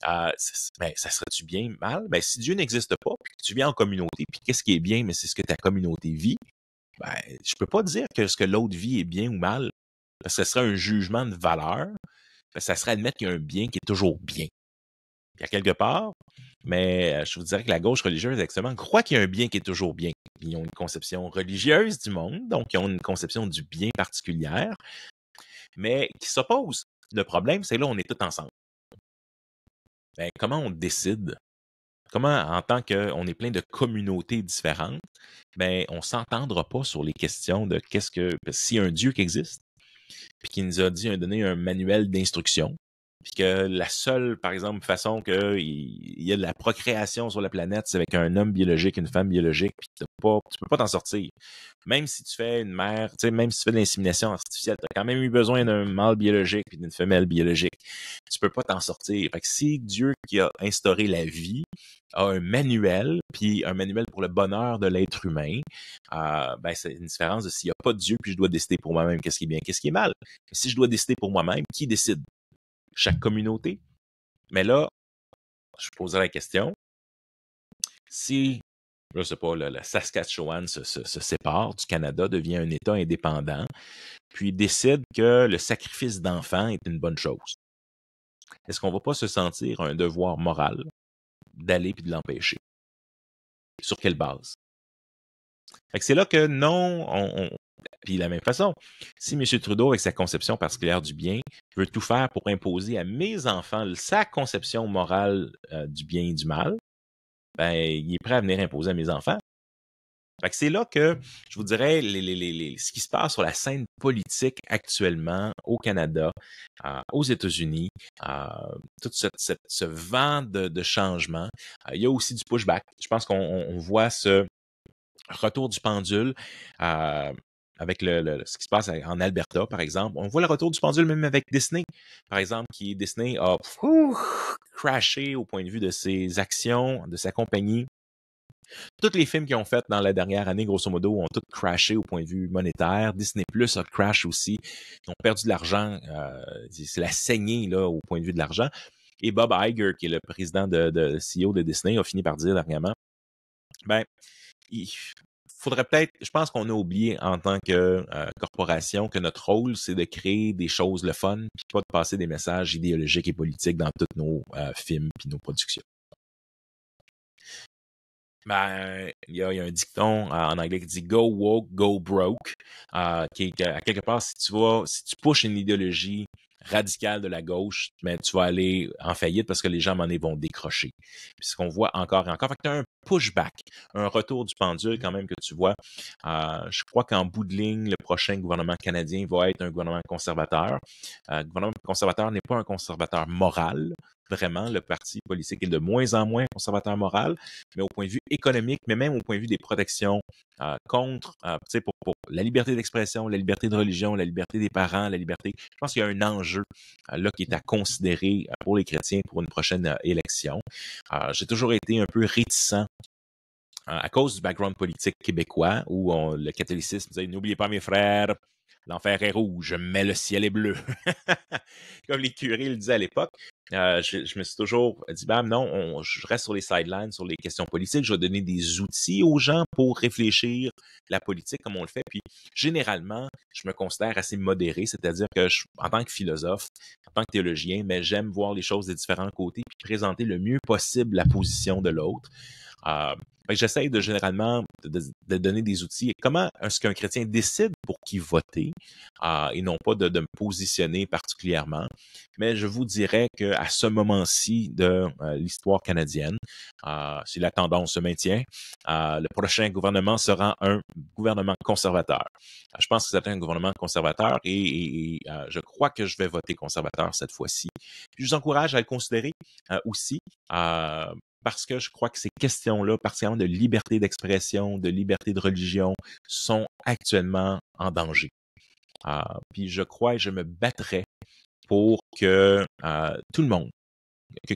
ben, ça serait-tu bien, mal? Ben, si Dieu n'existe pas, puis que tu vis en communauté, puis qu'est-ce qui est bien, mais c'est ce que ta communauté vit, ben, je peux pas dire que ce que l'autre vit est bien ou mal, parce que ce serait un jugement de valeur, parce que ça serait admettre qu'il y a un bien qui est toujours bien. Il y a quelque part, mais je vous dirais que la gauche religieuse, exactement, croit qu'il y a un bien qui est toujours bien. Ils ont une conception religieuse du monde, donc ils ont une conception du bien particulière, mais qui s'oppose. Le problème, c'est là, on est tous ensemble. Ben, comment on décide? Comment, en tant qu'on est plein de communautés différentes, ben, on s'entendra pas sur les questions de s'il y a un Dieu qui existe, puis qui nous a donné un manuel d'instruction, puis que la seule, par exemple, façon qu'il y a de la procréation sur la planète, c'est avec un homme biologique, une femme biologique, puis tu peux pas t'en sortir. Même si tu fais une mère, même si tu fais de l'insémination artificielle, tu as quand même eu besoin d'un mâle biologique puis d'une femelle biologique. Tu peux pas t'en sortir. Fait que si Dieu qui a instauré la vie a un manuel, puis un manuel pour le bonheur de l'être humain, ben c'est une différence de s'il n'y a pas de Dieu, puis je dois décider pour moi-même qu'est-ce qui est bien, qu'est-ce qui est mal. Si je dois décider pour moi-même, qui décide? Chaque communauté. Mais là, je poserai la question, si, je sais pas, la Saskatchewan se sépare du Canada, devient un État indépendant, puis décide que le sacrifice d'enfants est une bonne chose, est-ce qu'on va pas se sentir un devoir moral d'aller puis de l'empêcher? Sur quelle base? Fait que c'est là que non, puis de la même façon, si M. Trudeau, avec sa conception particulière du bien, veut tout faire pour imposer à mes enfants sa conception morale du bien et du mal, ben, il est prêt à venir imposer à mes enfants. Fait que c'est là que je vous dirais ce qui se passe sur la scène politique actuellement au Canada, aux États-Unis, tout ce vent de changement. Il y a aussi du pushback. Je pense qu'on voit ce retour du pendule avec ce qui se passe en Alberta, par exemple. On voit le retour du pendule même avec Disney, par exemple, qui Disney a crashé au point de vue de ses actions, de sa compagnie. Tous les films qu'ils ont fait dans la dernière année, grosso modo, ont tous crashé au point de vue monétaire. Disney Plus a crash aussi. Ils ont perdu de l'argent. C'est la saignée là, au point de vue de l'argent. Et Bob Iger, qui est le président de CEO de Disney, a fini par dire dernièrement, ben, il faudrait peut-être, je pense qu'on a oublié en tant que corporation que notre rôle, c'est de créer des choses le fun, puis pas de passer des messages idéologiques et politiques dans tous nos films puis nos productions. Ben, il y a un dicton en anglais qui dit Go woke, go broke, qui est à quelque part, si tu pushes une idéologie radicale de la gauche, ben, tu vas aller en faillite parce que les gens à un moment donné vont décrocher. Puis ce qu'on voit encore et encore. Fait que tu as un pushback, un retour du pendule quand même que tu vois. Je crois qu'en bout de ligne, le prochain gouvernement canadien va être un gouvernement conservateur. Le gouvernement conservateur n'est pas un conservateur moral. Vraiment, le parti politique est de moins en moins conservateur moral, mais au point de vue économique, mais même au point de vue des protections contre, pour la liberté d'expression, la liberté de religion, la liberté des parents, la liberté. Je pense qu'il y a un enjeu là qui est à considérer pour les chrétiens pour une prochaine élection. J'ai toujours été un peu réticent à cause du background politique québécois où le catholicisme disait « N'oubliez pas mes frères, l'enfer est rouge, mais le ciel est bleu. » Comme les curés le disaient à l'époque. Je me suis toujours dit, ben non, je reste sur les sidelines, sur les questions politiques. Je vais donner des outils aux gens pour réfléchir la politique comme on le fait. Puis, généralement, je me considère assez modéré, c'est-à-dire que en tant que philosophe, en tant que théologien, mais j'aime voir les choses de différents côtés puis présenter le mieux possible la position de l'autre. J'essaie de généralement de donner des outils. Comment est-ce qu'un chrétien décide pour qui voter et non pas de me positionner particulièrement. Mais je vous dirais qu'à ce moment-ci de l'histoire canadienne, si la tendance se maintient, le prochain gouvernement sera un gouvernement conservateur. Je pense que c'est un gouvernement conservateur et je crois que je vais voter conservateur cette fois-ci. Puis je vous encourage à le considérer aussi. Parce que je crois que ces questions-là, particulièrement de liberté d'expression, de liberté de religion, sont actuellement en danger. Puis je crois et je me battrai pour que tout le monde,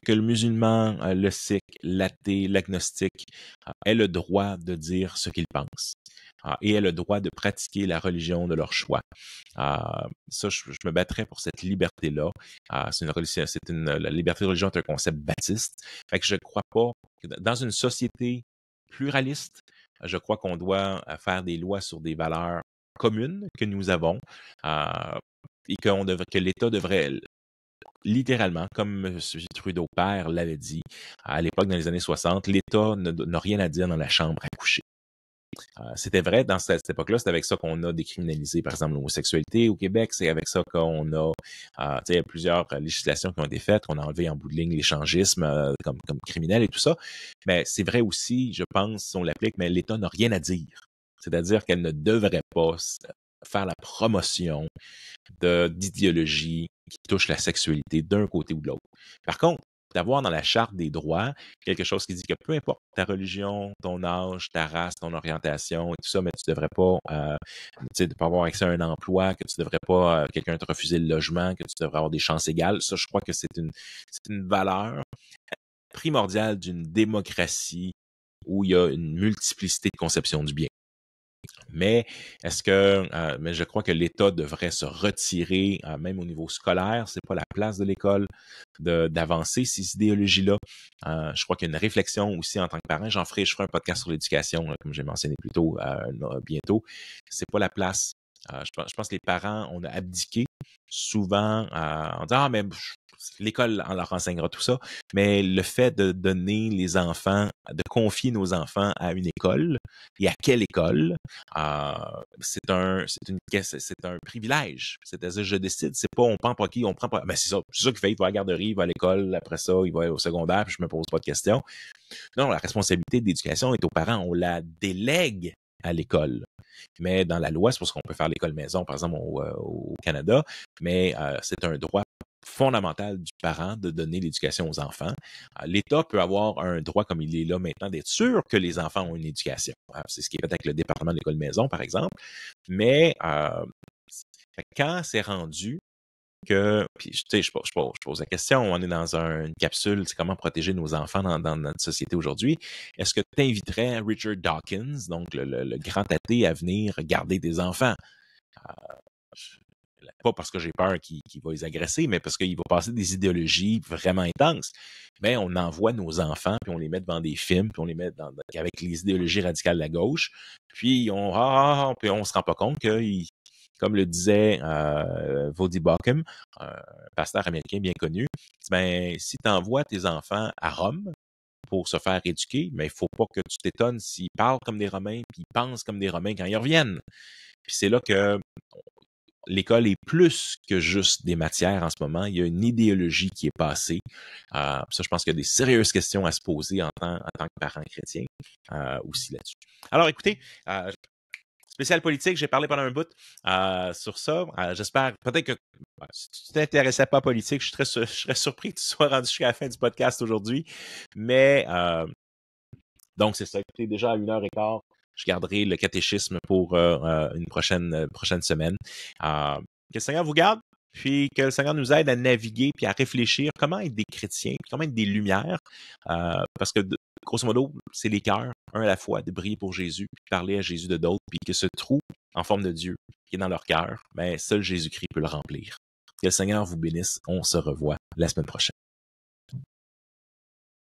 que le musulman, le sikh, l'athée, l'agnostique ait le droit de dire ce qu'il pense et ait le droit de pratiquer la religion de leur choix. Ça, je me battrais pour cette liberté-là. La liberté de religion est un concept baptiste. Fait que je ne crois pas que dans une société pluraliste, je crois qu'on doit faire des lois sur des valeurs communes que nous avons et que l'État devrait littéralement, comme M. Trudeau père l'avait dit à l'époque, dans les années 60, l'État n'a rien à dire dans la chambre à coucher. C'était vrai dans cette époque-là, c'est avec ça qu'on a décriminalisé, par exemple, l'homosexualité au Québec, c'est avec ça qu'on a plusieurs législations qui ont été faites, qu'on a enlevé en bout de ligne l'échangisme comme criminel et tout ça. Mais c'est vrai aussi, je pense, si on l'applique, mais l'État n'a rien à dire. C'est-à-dire qu'elle ne devrait pas faire la promotion d'idéologie qui touche la sexualité d'un côté ou de l'autre. Par contre, d'avoir dans la Charte des droits quelque chose qui dit que peu importe ta religion, ton âge, ta race, ton orientation et tout ça, mais tu devrais pas, de pas avoir accès à un emploi, que tu devrais pas, quelqu'un te refuser le logement, que tu devrais avoir des chances égales. Ça, je crois que c'est une valeur primordiale d'une démocratie où il y a une multiplicité de conceptions du bien. Mais mais je crois que l'État devrait se retirer, même au niveau scolaire, c'est pas la place de l'école d'avancer ces idéologies-là. Je crois qu'il y a une réflexion aussi en tant que parent. Je ferai un podcast sur l'éducation, comme j'ai mentionné plus tôt, bientôt. C'est pas la place. Je pense que les parents, on a abdiqué souvent en disant, mais l'école en leur enseignera tout ça, mais le fait de donner les enfants, de confier nos enfants à une école, et à quelle école, c'est un privilège. C'est-à-dire, je décide, c'est pas on prend pas qui, on prend pas. Ben c'est ça qu'il fait, il va à la garderie, il va à l'école, après ça, il va au secondaire, puis je me pose pas de questions. Non, la responsabilité d'éducation est aux parents, on la délègue à l'école. Mais dans la loi, c'est parce qu'on peut faire l'école maison, par exemple, au Canada, mais c'est un droit fondamental du parent de donner l'éducation aux enfants. L'État peut avoir un droit, comme il est là maintenant, d'être sûr que les enfants ont une éducation. C'est ce qui est fait avec le département de l'école maison, par exemple. Mais quand c'est rendu que, puis, tu sais, je pose la question, on est dans une capsule, c'est comment protéger nos enfants dans notre société aujourd'hui. Est-ce que tu inviterais Richard Dawkins, donc le grand athée, à venir garder tes enfants? Pas parce que j'ai peur qu'il va les agresser, mais parce qu'il va passer des idéologies vraiment intenses. Mais on envoie nos enfants, puis on les met devant des films, puis on les met avec les idéologies radicales de la gauche, puis puis on se rend pas compte que, comme le disait Voddie Baucham, un pasteur américain bien connu, ben, si tu envoies tes enfants à Rome pour se faire éduquer, mais il faut pas que tu t'étonnes s'ils parlent comme des Romains, puis ils pensent comme des Romains quand ils reviennent. Puis c'est là que l'école est plus que juste des matières en ce moment. Il y a une idéologie qui est passée. Ça, je pense qu'il y a des sérieuses questions à se poser en tant que parent chrétien aussi là-dessus. Alors, écoutez, spécial politique, j'ai parlé pendant un bout sur ça. J'espère, peut-être que si tu t'intéressais pas à politique, je serais surpris que tu sois rendu jusqu'à la fin du podcast aujourd'hui. Mais donc, c'est ça. Écoutez, déjà à 1h15, je garderai le catéchisme pour une prochaine semaine. Que le Seigneur vous garde, puis que le Seigneur nous aide à naviguer puis à réfléchir comment être des chrétiens, puis comment être des lumières. Parce que, grosso modo, c'est les cœurs, un à la fois, de briller pour Jésus, puis de parler à Jésus de d'autres, puis que ce trou en forme de Dieu qui est dans leur cœur, ben, seul Jésus-Christ peut le remplir. Que le Seigneur vous bénisse. On se revoit la semaine prochaine.